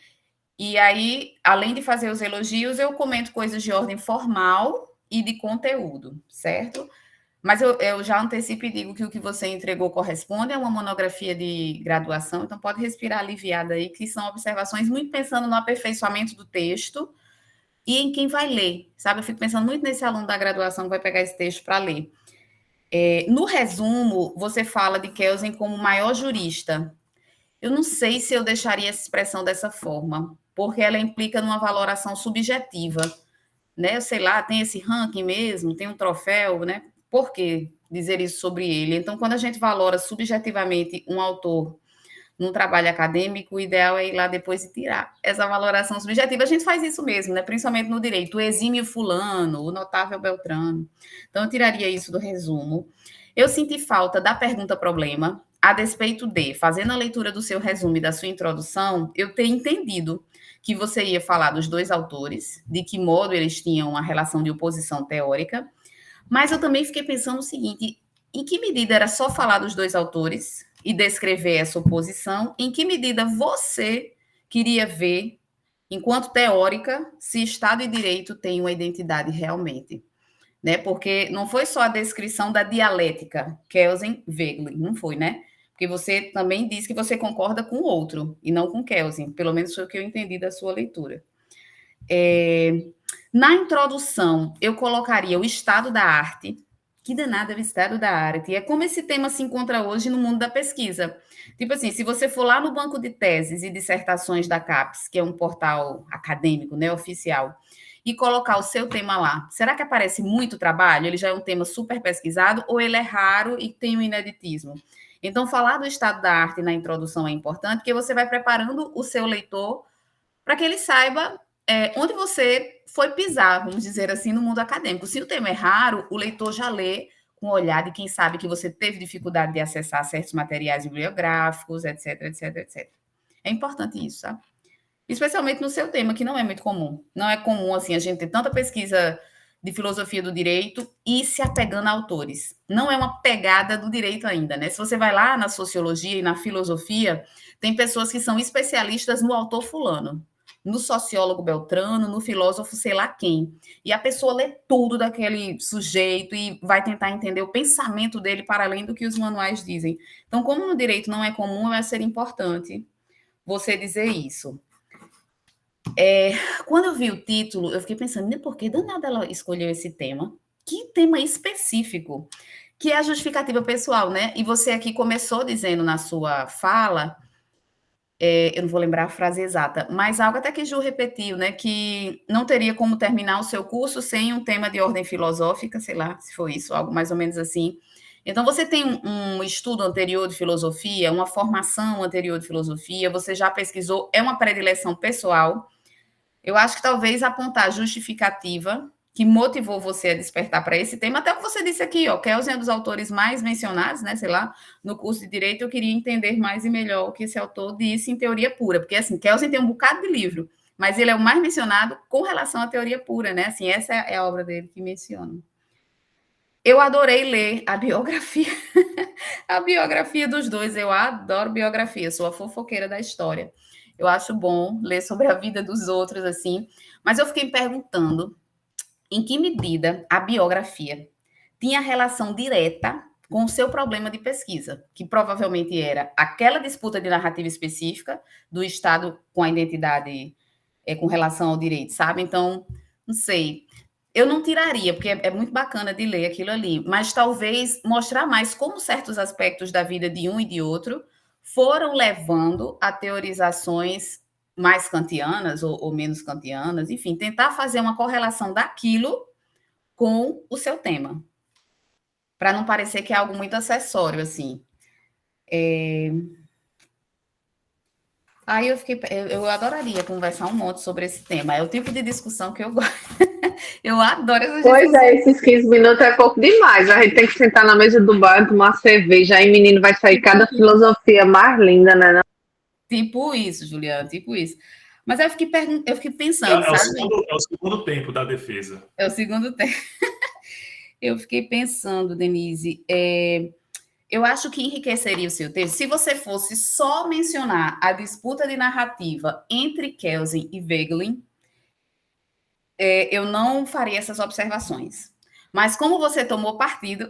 E aí, além de fazer os elogios, eu comento coisas de ordem formal e de conteúdo, certo? Mas eu já antecipo e digo que o que você entregou corresponde a uma monografia de graduação, então pode respirar aliviada aí, que são observações muito pensando no aperfeiçoamento do texto e em quem vai ler, sabe? Eu fico pensando muito nesse aluno da graduação que vai pegar esse texto para ler. No resumo, você fala de Kelsen como o maior jurista. Eu não sei se eu deixaria essa expressão dessa forma, porque ela implica numa valoração subjetiva, né? Sei lá, tem esse ranking mesmo, tem um troféu, né? Por que dizer isso sobre ele? Então, quando a gente valora subjetivamente um autor num trabalho acadêmico, o ideal é ir lá depois e tirar essa valoração subjetiva. A gente faz isso mesmo, né? Principalmente no direito, o exímio fulano, o notável Beltrano. Então, eu tiraria isso do resumo. Eu senti falta da pergunta-problema, a despeito de, fazendo a leitura do seu resumo e da sua introdução, eu ter entendido que você ia falar dos dois autores, de que modo eles tinham uma relação de oposição teórica, mas eu também fiquei pensando o seguinte, em que medida era só falar dos dois autores e descrever essa oposição, em que medida você queria ver, enquanto teórica, se Estado e Direito têm uma identidade realmente. né? Porque não foi só a descrição da dialética, Kelsen, Wegelin, não foi, né? Porque você também disse que você concorda com o outro, e não com Kelsen, pelo menos foi o que eu entendi da sua leitura. Na introdução, eu colocaria o estado da arte. Que danado é o estado da arte. É como esse tema se encontra hoje no mundo da pesquisa. Tipo assim, se você for lá no banco de teses e dissertações da CAPES, que é um portal acadêmico, né, oficial, e colocar o seu tema lá, será que aparece muito trabalho? Ele já é um tema super pesquisado ou ele é raro e tem um ineditismo? Então, falar do estado da arte na introdução é importante, porque você vai preparando o seu leitor para que ele saiba onde você foi pisar, vamos dizer assim, no mundo acadêmico. Se o tema é raro, o leitor já lê com o olhar de quem sabe que você teve dificuldade de acessar certos materiais bibliográficos, etc, etc, etc. É importante isso, sabe? Especialmente no seu tema, que não é muito comum. Não é comum, assim, a gente ter tanta pesquisa de filosofia do direito e se apegando a autores. Não é uma pegada do direito ainda, né? Se você vai lá na sociologia e na filosofia, tem pessoas que são especialistas no autor fulano, no sociólogo Beltrano, no filósofo sei lá quem. E a pessoa lê tudo daquele sujeito e vai tentar entender o pensamento dele para além do que os manuais dizem. Então, como no direito não é comum, vai ser importante você dizer isso. Quando eu vi o título, eu fiquei pensando, por que danada ela escolheu esse tema? Que tema específico, que é a justificativa pessoal, né? E você aqui começou dizendo na sua fala, eu não vou lembrar a frase exata, mas algo até que Ju repetiu, né? Que não teria como terminar o seu curso sem um tema de ordem filosófica, sei lá se foi isso, algo mais ou menos assim. Então, você tem um estudo anterior de filosofia, uma formação anterior de filosofia, você já pesquisou, é uma predileção pessoal. Eu acho que talvez apontar a justificativa que motivou você a despertar para esse tema, até o que você disse aqui, ó, Kelsen é um dos autores mais mencionados, né, sei lá, no curso de Direito, eu queria entender mais e melhor o que esse autor disse em teoria pura, porque, assim, Kelsen tem um bocado de livro, mas ele é o mais mencionado com relação à teoria pura, né, assim, essa é a obra dele que menciona. Eu adorei ler a biografia, a biografia dos dois, eu adoro biografia, sou a fofoqueira da história. Eu acho bom ler sobre a vida dos outros, assim, mas eu fiquei perguntando em que medida a biografia tinha relação direta com o seu problema de pesquisa, que provavelmente era aquela disputa de narrativa específica do Estado com a identidade com relação ao direito, sabe? Então, não sei. Eu não tiraria, porque é muito bacana de ler aquilo ali, mas talvez mostrar mais como certos aspectos da vida de um e de outro foram levando a teorizações mais kantianas ou menos kantianas, enfim, tentar fazer uma correlação daquilo com o seu tema, para não parecer que é algo muito acessório, assim. Aí eu adoraria conversar um monte sobre esse tema, é o tipo de discussão que eu gosto. Eu adoro essas discussões. Pois é, esses 15 minutos é pouco demais, a gente tem que sentar na mesa do bar, tomar cerveja, aí menino vai sair cada filosofia mais linda, né? Não? Tipo isso, Juliana, tipo isso. Mas eu fiquei pensando, sabe? É o segundo tempo da defesa. É o segundo tempo. Eu fiquei pensando, Denise, eu acho que enriqueceria o seu texto se você fosse só mencionar a disputa de narrativa entre Kelsen e Wegelin, eu não faria essas observações. Mas como você tomou partido,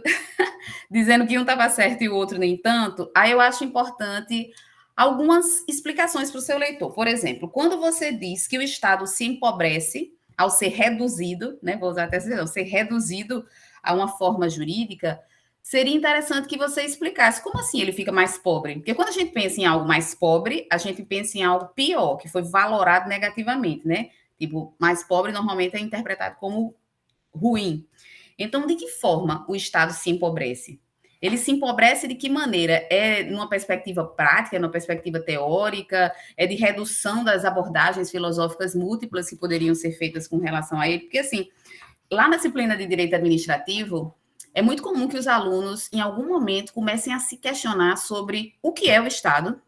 dizendo que um estava certo e o outro nem tanto, aí eu acho importante algumas explicações para o seu leitor. Por exemplo, quando você diz que o Estado se empobrece ao ser reduzido, né, vou usar até essa expressão, ser reduzido a uma forma jurídica, seria interessante que você explicasse como assim ele fica mais pobre. Porque quando a gente pensa em algo mais pobre, a gente pensa em algo pior, que foi valorado negativamente, né? Tipo, mais pobre normalmente é interpretado como ruim. Então, de que forma o Estado se empobrece? Ele se empobrece de que maneira? É numa perspectiva prática, numa perspectiva teórica, é de redução das abordagens filosóficas múltiplas que poderiam ser feitas com relação a ele? Porque, assim, lá na disciplina de Direito Administrativo, é muito comum que os alunos, em algum momento, comecem a se questionar sobre o que é o Estado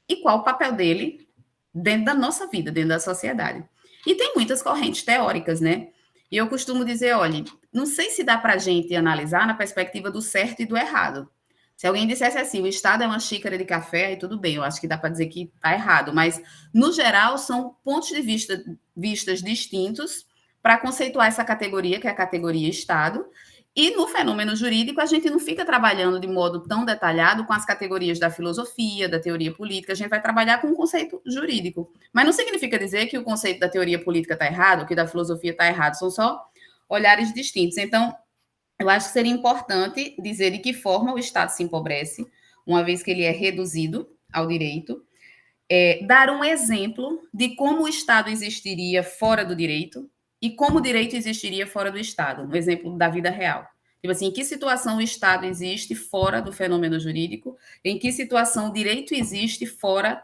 e qual o papel dele dentro da nossa vida, dentro da sociedade. E tem muitas correntes teóricas, né? E eu costumo dizer, olha, não sei se dá para a gente analisar na perspectiva do certo e do errado. Se alguém dissesse assim, o Estado é uma xícara de café, aí tudo bem, eu acho que dá para dizer que está errado. Mas, no geral, são pontos de vistas distintos para conceituar essa categoria, que é a categoria Estado. E no fenômeno jurídico, a gente não fica trabalhando de modo tão detalhado com as categorias da filosofia, da teoria política, a gente vai trabalhar com o conceito jurídico. Mas não significa dizer que o conceito da teoria política está errado, ou que da filosofia está errado, são só olhares distintos. Então, eu acho que seria importante dizer de que forma o Estado se empobrece, uma vez que ele é reduzido ao direito, dar um exemplo de como o Estado existiria fora do direito, e como o direito existiria fora do Estado, um exemplo da vida real. Tipo assim, em que situação o Estado existe fora do fenômeno jurídico, em que situação o direito existe fora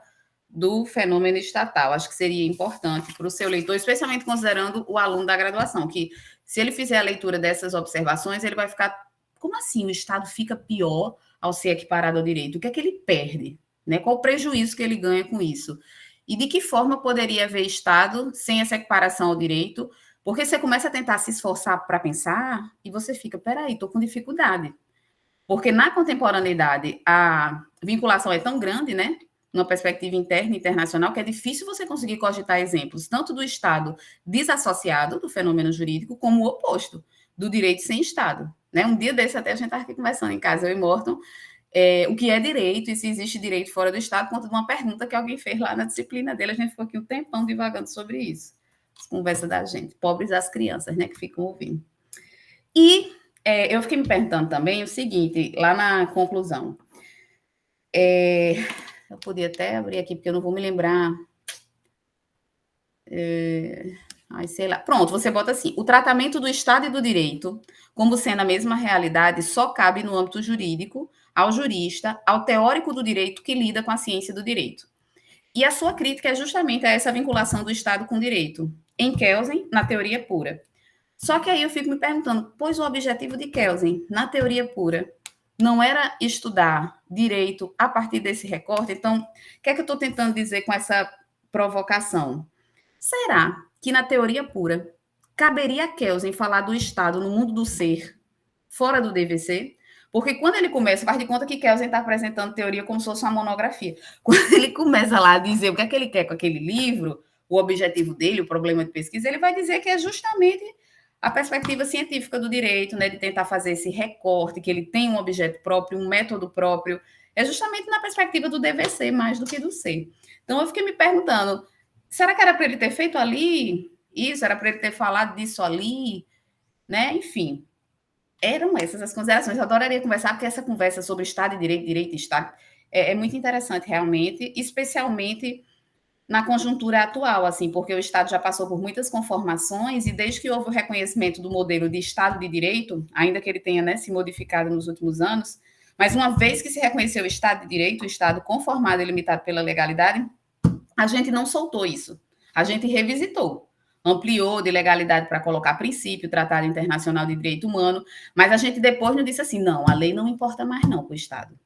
do fenômeno estatal. Acho que seria importante para o seu leitor, especialmente considerando o aluno da graduação, que se ele fizer a leitura dessas observações, ele vai ficar, como assim o Estado fica pior ao ser equiparado ao direito? O que é que ele perde? Né? Qual o prejuízo que ele ganha com isso? E de que forma poderia haver Estado sem essa equiparação ao direito? Porque você começa a tentar se esforçar para pensar e você fica, peraí, estou com dificuldade. Porque na contemporaneidade a vinculação é tão grande, né? Numa perspectiva interna e internacional, que é difícil você conseguir cogitar exemplos, tanto do Estado desassociado do fenômeno jurídico, como o oposto, do direito sem Estado. Né? Um dia desse até a gente estava aqui conversando em casa, eu e Morton, o que é direito e se existe direito fora do Estado, por conta de uma pergunta que alguém fez lá na disciplina dele. A gente ficou aqui um tempão divagando sobre isso. As conversas da gente. Pobres as crianças, né, que ficam ouvindo. E eu fiquei me perguntando também o seguinte, lá na conclusão. Eu podia até abrir aqui, porque eu não vou me lembrar. Sei lá. Pronto, você bota assim. O tratamento do Estado e do direito, como sendo a mesma realidade, só cabe no âmbito jurídico, ao jurista, ao teórico do direito que lida com a ciência do direito. E a sua crítica é justamente a essa vinculação do Estado com o direito, em Kelsen, na teoria pura. Só que aí eu fico me perguntando, pois o objetivo de Kelsen, na teoria pura, não era estudar direito a partir desse recorte? Então, o que é que eu estou tentando dizer com essa provocação? Será que na teoria pura caberia a Kelsen falar do Estado no mundo do ser, fora do DVC? Porque quando ele começa, faz de conta que Kelsen está apresentando teoria como se fosse uma monografia. Quando ele começa lá a dizer o que é que ele quer com aquele livro, o objetivo dele, o problema de pesquisa, ele vai dizer que é justamente a perspectiva científica do direito, né, de tentar fazer esse recorte, que ele tem um objeto próprio, um método próprio, é justamente na perspectiva do DVC mais do que do C. Então, eu fiquei me perguntando, será que era para ele ter feito ali isso? Era para ele ter falado disso ali? Né? Enfim, eram essas as considerações. Eu adoraria conversar, porque essa conversa sobre Estado e direito, direito e Estado, é muito interessante, realmente, especialmente na conjuntura atual, assim, porque o Estado já passou por muitas conformações e desde que houve o reconhecimento do modelo de Estado de Direito, ainda que ele tenha, né, se modificado nos últimos anos, mas uma vez que se reconheceu o Estado de Direito, o Estado conformado e limitado pela legalidade, a gente não soltou isso. A gente revisitou, ampliou de legalidade para colocar princípio, Tratado Internacional de Direito Humano, mas a gente depois não disse assim, não, a lei não importa mais não para o Estado.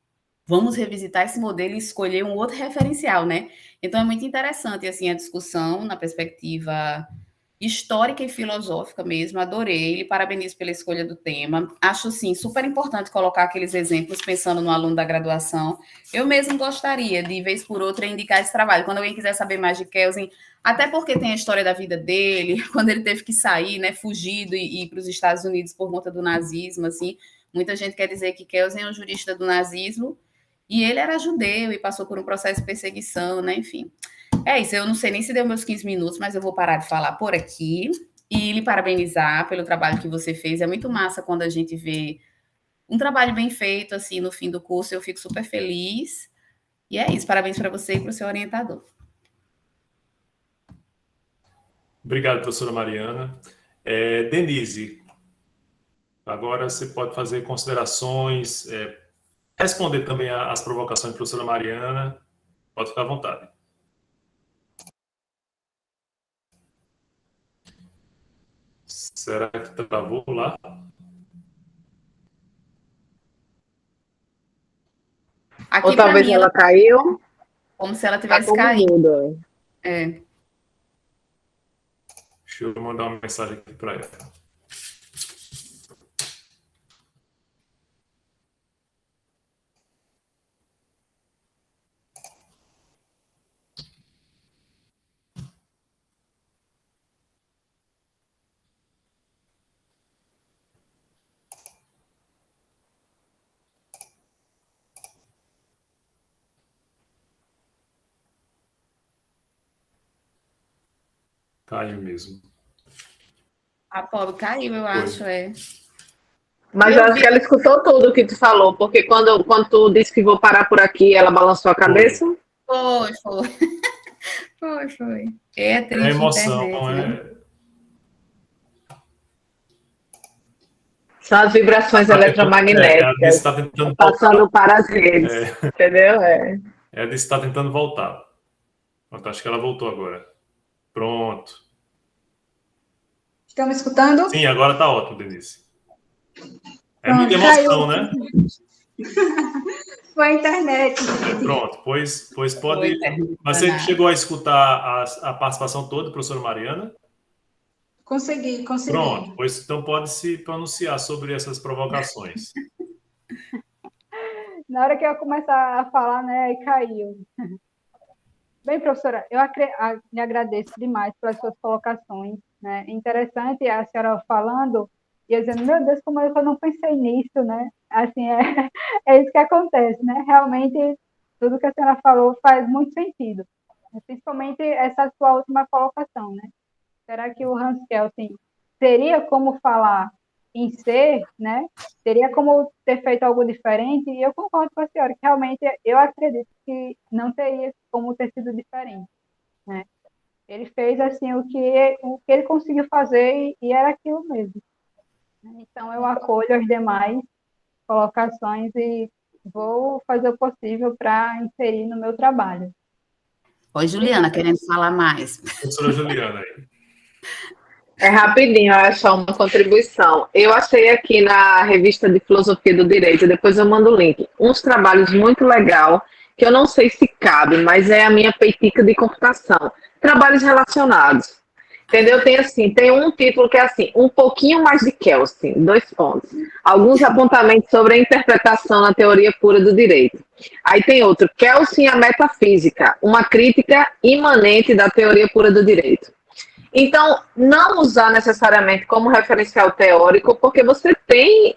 Vamos revisitar esse modelo e escolher um outro referencial, né? Então, é muito interessante, assim, a discussão na perspectiva histórica e filosófica mesmo. Adorei, lhe parabenizo pela escolha do tema. Acho, sim, super importante colocar aqueles exemplos pensando no aluno da graduação. Eu mesmo gostaria, de vez por outra, indicar esse trabalho. Quando alguém quiser saber mais de Kelsen, até porque tem a história da vida dele, quando ele teve que sair, né, fugido e ir para os Estados Unidos por conta do nazismo, assim. Muita gente quer dizer que Kelsen é um jurista do nazismo, e ele era judeu e passou por um processo de perseguição, né? Enfim. É isso, eu não sei nem se deu meus 15 minutos, mas eu vou parar de falar por aqui e lhe parabenizar pelo trabalho que você fez. É muito massa quando a gente vê um trabalho bem feito, assim, no fim do curso. Eu fico super feliz. E é isso, parabéns para você e para o seu orientador. Obrigado, professora Mariana. Denise, agora você pode fazer considerações, responder também às provocações da professora Mariana. Pode ficar à vontade. Será que travou lá? Aqui, Ou talvez ela caiu. Como se ela Tá tivesse como caído. muda. Deixa eu mandar uma mensagem aqui para ela. Caiu mesmo. A pobre caiu, eu acho, é. Mas eu acho que ela escutou tudo o que tu falou, porque quando tu disse que vou parar por aqui, ela balançou a cabeça. Foi. Foi. É triste É emoção, internet, né? São as vibrações eletromagnéticas está tentando passando voltar. para as redes, entendeu? Ela está tentando voltar. Pronto, acho que ela voltou agora. Pronto. Estão me escutando? Sim, agora está ótimo, Denise. É Pronto, muita emoção, caiu. né? Foi a internet. Pronto, pois pode... Foi, Mas você chegou a escutar a participação toda, professora Mariana? Consegui. Pronto, pois então pode se pronunciar sobre essas provocações. Na hora que eu começar a falar, né, caiu. Bem, professora, eu lhe agradeço demais pelas suas colocações, né? Interessante a senhora falando e eu dizendo, meu Deus, como eu não pensei nisso, né? Assim, é isso que acontece, né? Realmente, tudo que a senhora falou faz muito sentido, principalmente essa sua última colocação, né? Será que o Hans Kelsen teria como falar em ser, né? Teria como ter feito algo diferente? E eu concordo com a senhora, que realmente eu acredito que não teria como ter sido diferente, né? Ele fez assim o que ele conseguiu fazer e era aquilo mesmo. Então eu acolho as demais colocações e vou fazer o possível para inserir no meu trabalho. Oi, Juliana, querendo falar mais. Professora Juliana aí. É rapidinho, eu acho uma contribuição. Eu achei aqui na revista de Filosofia do Direito, depois eu mando o link, uns trabalhos muito legal, que eu não sei se cabe, mas é a minha peitica de computação. Trabalhos relacionados. Entendeu? Tem um título que é assim, um pouquinho mais de Kelsen, 2 pontos. Alguns apontamentos sobre a interpretação na teoria pura do direito. Aí tem outro, Kelsen e a metafísica, uma crítica imanente da teoria pura do direito. Então, não usar necessariamente como referencial teórico, porque você tem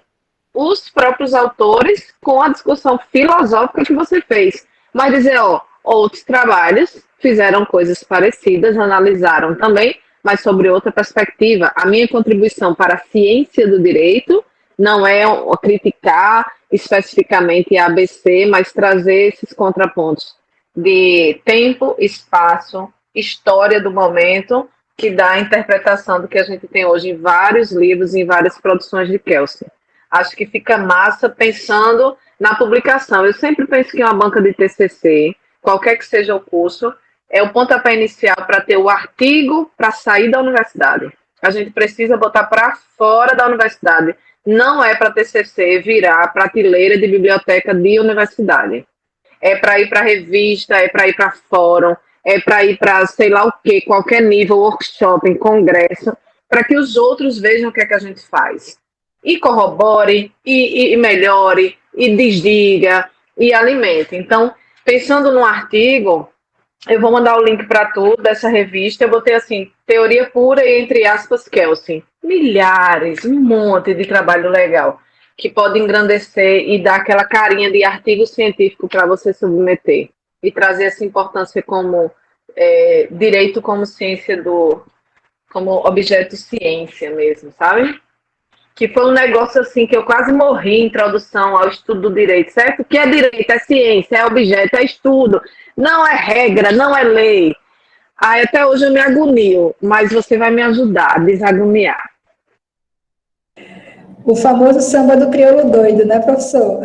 os próprios autores com a discussão filosófica que você fez. Mas dizer, outros trabalhos fizeram coisas parecidas, analisaram também, mas sobre outra perspectiva. A minha contribuição para a ciência do direito não é criticar especificamente a ABC, mas trazer esses contrapontos de tempo, espaço, história do momento, que dá a interpretação do que a gente tem hoje em vários livros, em várias produções de Kelsen. Acho que fica massa pensando na publicação. Eu sempre penso que uma banca de TCC, qualquer que seja o curso, é o pontapé inicial para ter o artigo para sair da universidade. A gente precisa botar para fora da universidade. Não é para TCC virar prateleira de biblioteca de universidade. É para ir para revista, é para ir para fórum, é para ir para sei lá o que, qualquer nível, workshop, congresso, para que os outros vejam o que é que a gente faz. E corrobore, e melhore, e desdiga, e alimente. Então, pensando no artigo, eu vou mandar o link para tu dessa revista, eu botei assim, teoria pura e entre aspas Kelsen. Milhares, um monte de trabalho legal, que pode engrandecer e dar aquela carinha de artigo científico para você submeter. E trazer essa importância como direito como ciência como objeto ciência mesmo, sabe? Que foi um negócio assim que eu quase morri em introdução ao estudo do direito, certo? O que é direito? É ciência, é objeto, é estudo, não é regra, não é lei. Aí até hoje eu me agonio, mas você vai me ajudar a desagoniar. O famoso samba do crioulo doido, né, professor?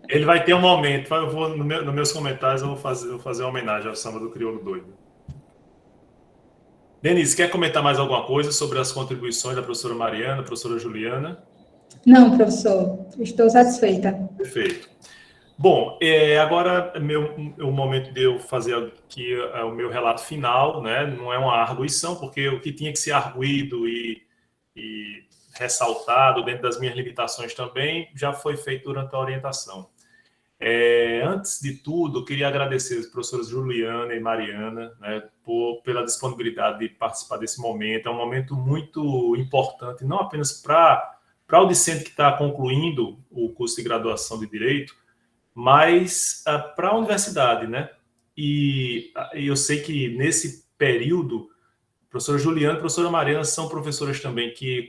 Ele vai ter um momento, eu vou nos meus comentários, eu vou fazer uma homenagem ao samba do crioulo doido. Denise, quer comentar mais alguma coisa sobre as contribuições da professora Mariana, da professora Juliana? Não, professor, estou satisfeita. Perfeito. Bom, agora o momento de eu fazer aqui o meu relato final, né? Não é uma arguição, porque o que tinha que ser arguído e ressaltado dentro das minhas limitações também já foi feito durante a orientação. Antes de tudo, eu queria agradecer às professoras Juliana e Mariana, né, pela disponibilidade de participar desse momento. É um momento muito importante, não apenas para o discente que está concluindo o curso de graduação de Direito, mas para a universidade, né? E eu sei que nesse período, professora Juliana e professora Mariana são professoras também que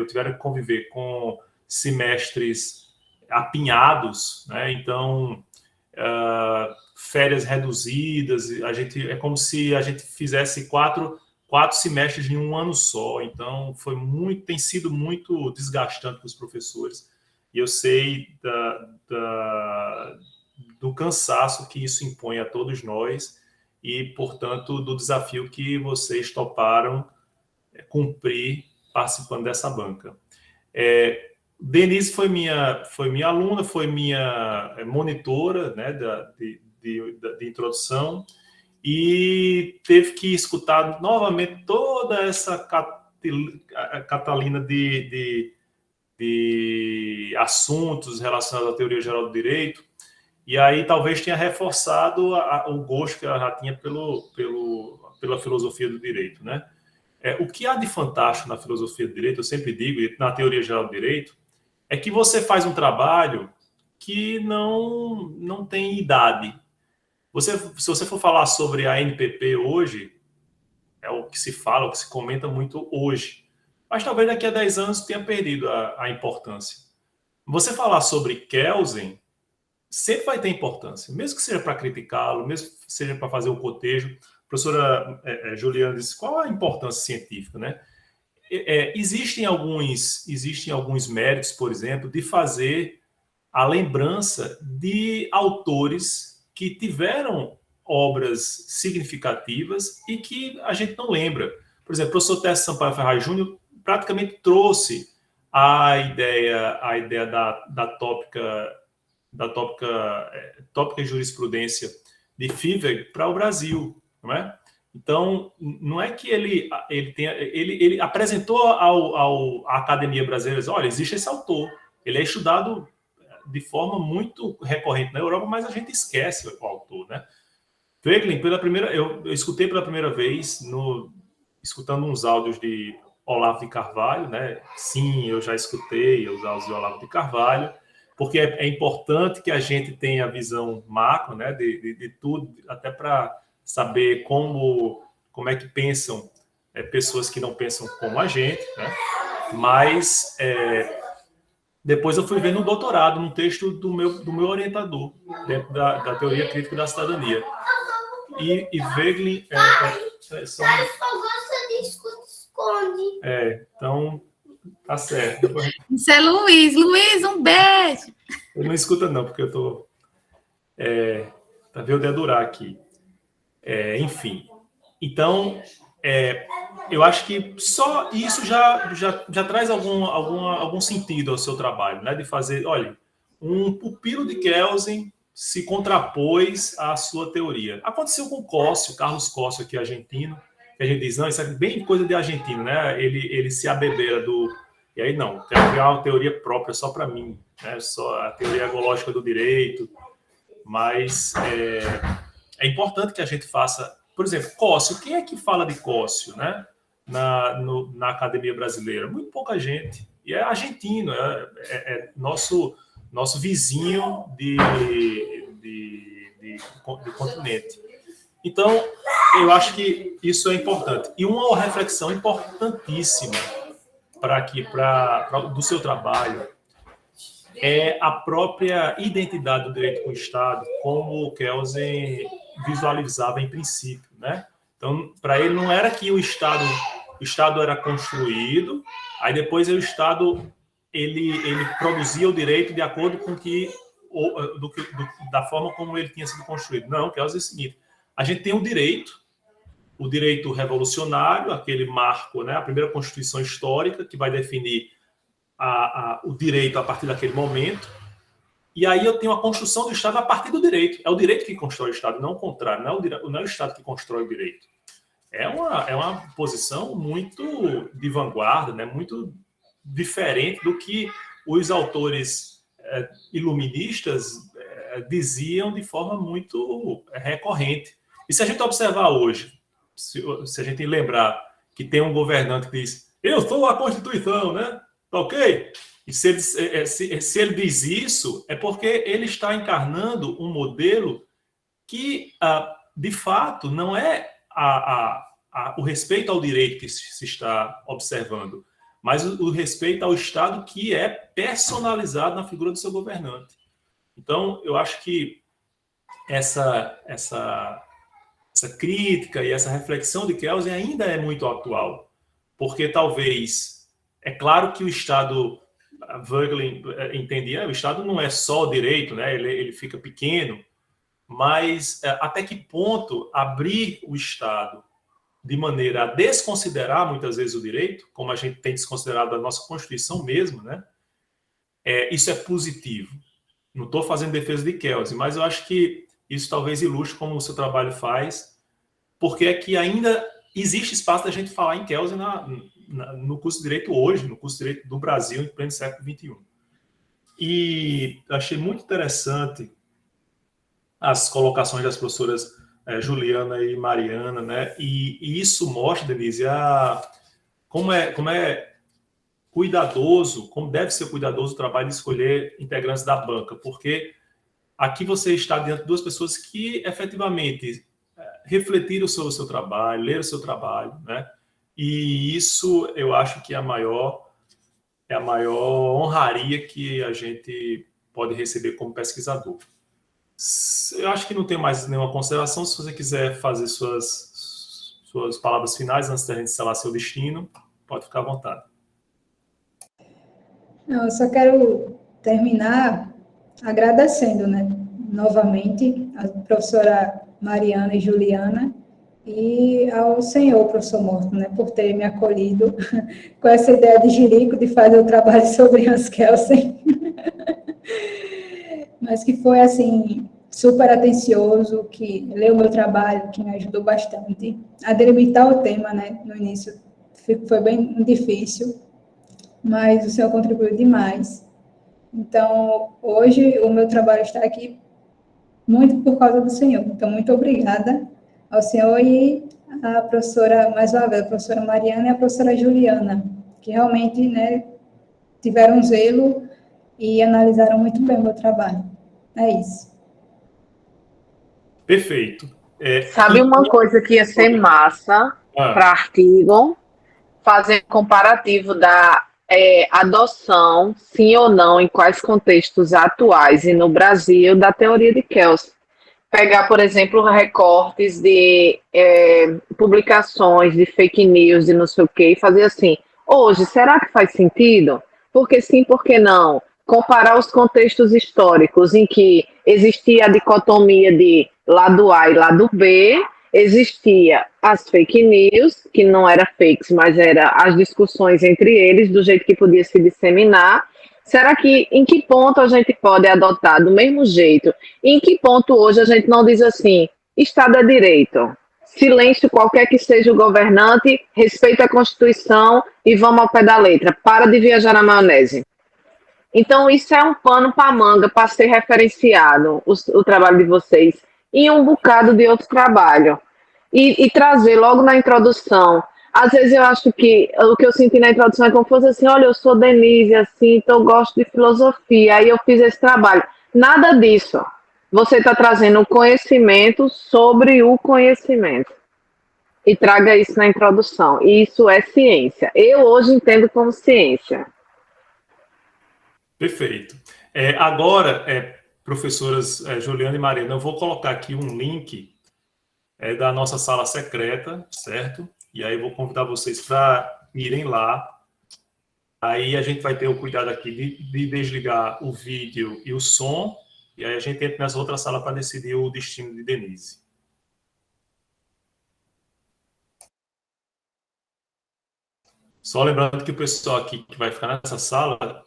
tiveram que conviver com semestres apinhados, né? Então, férias reduzidas, é como se a gente fizesse quatro semestres em um ano só. Então, tem sido muito desgastante para os professores. E eu sei do cansaço que isso impõe a todos nós e, portanto, do desafio que vocês toparam cumprir participando dessa banca. Denise foi minha aluna, foi minha monitora, né, de introdução, e teve que escutar novamente toda essa catalina de assuntos relacionados à teoria geral do direito, e aí talvez tenha reforçado o gosto que ela já tinha pela filosofia do direito, né? O que há de fantástico na filosofia do direito, eu sempre digo, e na teoria geral do direito, é que você faz um trabalho que não tem idade. Se você for falar sobre a NPP hoje, é o que se fala, o que se comenta muito hoje. Mas talvez daqui a 10 anos tenha perdido a importância. Você falar sobre Kelsen sempre vai ter importância, mesmo que seja para criticá-lo, mesmo que seja para fazer um cotejo. A professora Juliana disse, qual a importância científica, né? Existem alguns méritos, por exemplo, de fazer a lembrança de autores que tiveram obras significativas e que a gente não lembra. Por exemplo, o professor Tércio Sampaio Ferraz Júnior praticamente trouxe a ideia da tópica e jurisprudência de Fievel para o Brasil, não é? Então, não é que ele apresentou à Academia Brasileira, olha, existe esse autor, ele é estudado de forma muito recorrente na Europa, mas a gente esquece o autor, né? Wegelin, eu escutei pela primeira vez, escutando uns áudios de Olavo de Carvalho, né? Sim, eu já escutei os áudios de Olavo de Carvalho, porque é importante que a gente tenha a visão macro, né, de tudo, até para saber como é que pensam pessoas que não pensam como a gente, né? Mas depois eu fui ver no doutorado, num texto do meu orientador, dentro da teoria crítica da cidadania. E Wegelin... Eu só gosto de esconde. Então, tá certo. Isso é Luiz. Luiz, um beijo. Ele não escuta não, porque eu tô... Tá vendo o dedo durar aqui. Enfim. Então, eu acho que só isso já traz algum sentido ao seu trabalho, né? De fazer, olha, um pupilo de Kelsen se contrapôs à sua teoria. Aconteceu com Carlos Cossio, aqui argentino, que a gente diz, não, isso é bem coisa de argentino, né? Ele se abebeira do... E aí, não, quero criar uma teoria própria só para mim, né? Só a teoria egológica do direito. Mas é importante que a gente faça... Por exemplo, Cossio, quem é que fala de Cossio, né? Na Academia Brasileira? Muito pouca gente. E é argentino, é nosso vizinho de continente. Então, eu acho que isso é importante. E uma reflexão importantíssima do seu trabalho é a própria identidade do direito com o Estado, como o Kelsen visualizava em princípio, né? Então, para ele não era que o Estado era construído, aí depois o Estado ele produzia o direito de acordo com da forma como ele tinha sido construído. Não, Kelsen é o seguinte: a gente tem o direito revolucionário, aquele marco, né, a primeira Constituição histórica que vai definir o direito a partir daquele momento. E aí eu tenho a construção do Estado a partir do direito. É o direito que constrói o Estado, não o contrário. Não é o Estado que constrói o direito. É uma posição muito de vanguarda, né? Muito diferente do que os autores iluministas diziam de forma muito recorrente. E se a gente observar hoje, se a gente lembrar que tem um governante que diz, eu sou a Constituição, né? Tá ok? E se ele diz isso, é porque ele está encarnando um modelo que, de fato, não é o respeito ao direito que se está observando, mas o respeito ao Estado que é personalizado na figura do seu governante. Então, eu acho que essa crítica e essa reflexão de Kelsen ainda é muito atual, porque talvez, é claro que o Estado, Voegelin entendia, o Estado não é só o direito, né? Ele fica pequeno, mas até que ponto abrir o Estado de maneira a desconsiderar muitas vezes o direito, como a gente tem desconsiderado a nossa Constituição mesmo, né? Isso é positivo. Não estou fazendo defesa de Kelsen, mas eu acho que isso talvez ilustre como o seu trabalho faz, porque é que ainda existe espaço da gente falar em Kelsen no curso de Direito hoje, no curso de Direito do Brasil, em pleno século XXI. E achei muito interessante as colocações das professoras Juliana e Mariana, né? E isso mostra, Denise, como é cuidadoso, como deve ser cuidadoso o trabalho de escolher integrantes da banca, porque aqui você está diante de duas pessoas que efetivamente refletiram o seu trabalho, leram o seu trabalho, né? E isso eu acho que é a maior honraria que a gente pode receber como pesquisador. Eu acho que não tem mais nenhuma consideração. Se você quiser fazer suas palavras finais antes da gente selar seu destino, pode ficar à vontade. Não, eu só quero terminar agradecendo, né, novamente a professora Mariana e Juliana e ao senhor, professor Morton, né, por ter me acolhido com essa ideia de jirico de fazer o trabalho sobre Hans Kelsen, mas que foi, assim, super atencioso, que leu meu trabalho, que me ajudou bastante a delimitar o tema, né, no início foi bem difícil, mas o senhor contribuiu demais. Então, hoje, o meu trabalho está aqui muito por causa do senhor. Então, muito obrigada ao senhor e à professora, mais uma vez, a professora Mariana e a professora Juliana, que realmente, né, tiveram zelo e analisaram muito bem o meu trabalho. É isso. Perfeito. Sabe uma coisa que ia ser massa para artigo? Fazer um comparativo da adoção, sim ou não, em quais contextos atuais e no Brasil, da teoria de Kelsen. Pegar, por exemplo, recortes de publicações de fake news e não sei o quê, e fazer assim, hoje, será que faz sentido? Porque sim, por que não? Comparar os contextos históricos em que existia a dicotomia de lado A e lado B, existia as fake news, que não era fakes, mas era as discussões entre eles, do jeito que podia se disseminar. Será que, em que ponto a gente pode adotar do mesmo jeito? Em que ponto hoje a gente não diz assim, Estado é direito, silêncio qualquer que seja o governante, respeito à Constituição e vamos ao pé da letra, para de viajar na maionese. Então, isso é um pano para manga, para ser referenciado, o trabalho de vocês, e um bocado de outro trabalho. E trazer logo na introdução. Às vezes eu acho que o que eu senti na introdução é como se fosse assim, olha, eu sou Denise, assim, então eu gosto de filosofia, aí eu fiz esse trabalho. Nada disso. Você está trazendo o conhecimento sobre o conhecimento. E traga isso na introdução. E isso é ciência. Eu hoje entendo como ciência. Perfeito. Agora, professoras Juliana e Mariana, eu vou colocar aqui um link da nossa sala secreta, certo? E aí vou convidar vocês para irem lá. Aí a gente vai ter o cuidado aqui de desligar o vídeo e o som, e aí a gente entra nessa outra sala para decidir o destino de Denise. Só lembrando que o pessoal aqui que vai ficar nessa sala,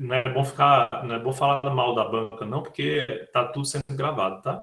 não é bom falar mal da banca, não, porque está tudo sendo gravado, tá?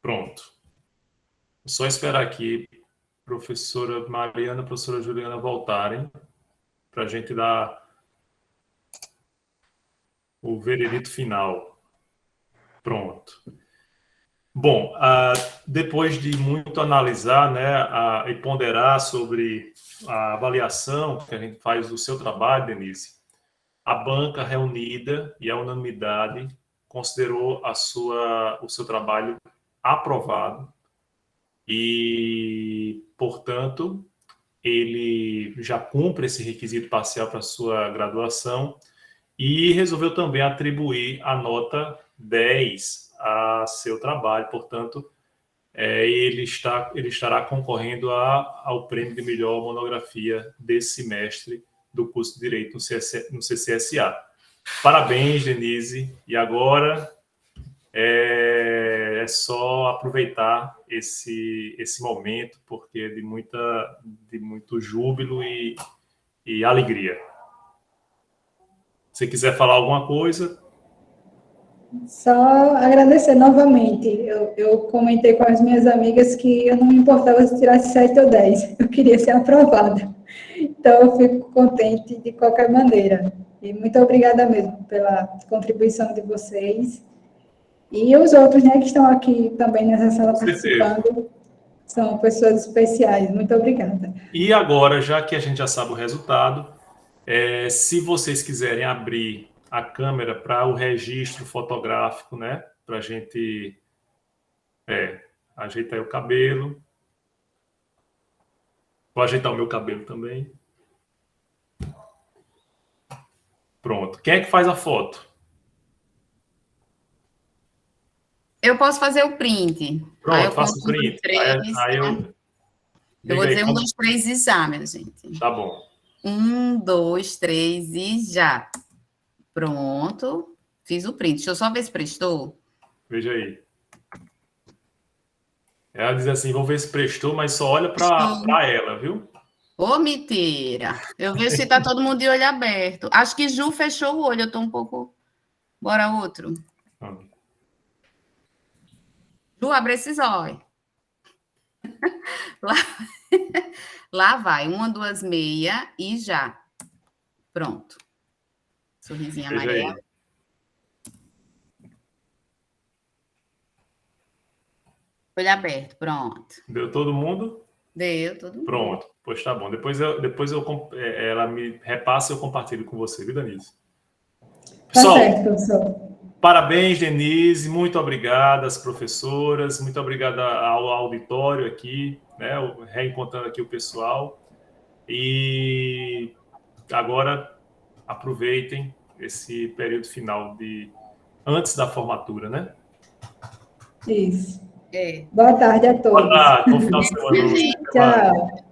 Pronto. É só esperar aqui professora Mariana e professora Juliana voltarem para a gente dar o veredito final. Pronto. Bom, depois de muito analisar, né, e ponderar sobre a avaliação que a gente faz do seu trabalho, Denise, a banca reunida e a unanimidade considerou o seu trabalho aprovado e, portanto, ele já cumpre esse requisito parcial para a sua graduação e resolveu também atribuir a nota 10 a seu trabalho. Portanto, ele estará concorrendo ao prêmio de melhor monografia desse semestre do curso de Direito no CCSA. Parabéns, Denise. E agora é só aproveitar esse momento, porque é de muito júbilo e alegria. Se quiser falar alguma coisa... Só agradecer novamente. Eu comentei com as minhas amigas que eu não me importava se tirasse 7 ou 10. Eu queria ser aprovada. Então, eu fico contente de qualquer maneira. E muito obrigada mesmo pela contribuição de vocês. E os outros, né, que estão aqui também nessa sala participando, são pessoas especiais. Muito obrigada. E agora, já que a gente já sabe o resultado, se vocês quiserem abrir a câmera para o registro fotográfico, né, para a gente ajeitar o cabelo. Vou ajeitar o meu cabelo também. Pronto. Quem é que faz a foto? Eu posso fazer o print. Pronto, aí eu faço o print. Eu vou dizer 1, 2, 3 e já, minha gente. Tá bom. 1, 2, 3 e já. Pronto. Fiz o print. Deixa eu só ver se prestou. Veja aí. Ela diz assim, vou ver se prestou, mas só olha para ela, viu? Ô, mentira. Eu vejo se tá todo mundo de olho aberto. Acho que Ju fechou o olho. Eu tô um pouco... Bora outro. Ju, abre esses olhos. Lá vai. 1, 2, meia e já. Pronto. Sorrisinho amarelo. Olho aberto, pronto. Deu todo mundo? Deu todo mundo. Pronto, pois tá bom. Depois ela me repassa e eu compartilho com você, viu, Denise? Pessoal, certo, professor. Parabéns, Denise. Muito obrigada às professoras. Muito obrigada ao auditório aqui, né? Reencontrando aqui o pessoal. E agora aproveitem esse período final antes da formatura, né? Isso. Boa tarde a todos. Boa tarde, bom final de semana. Tchau.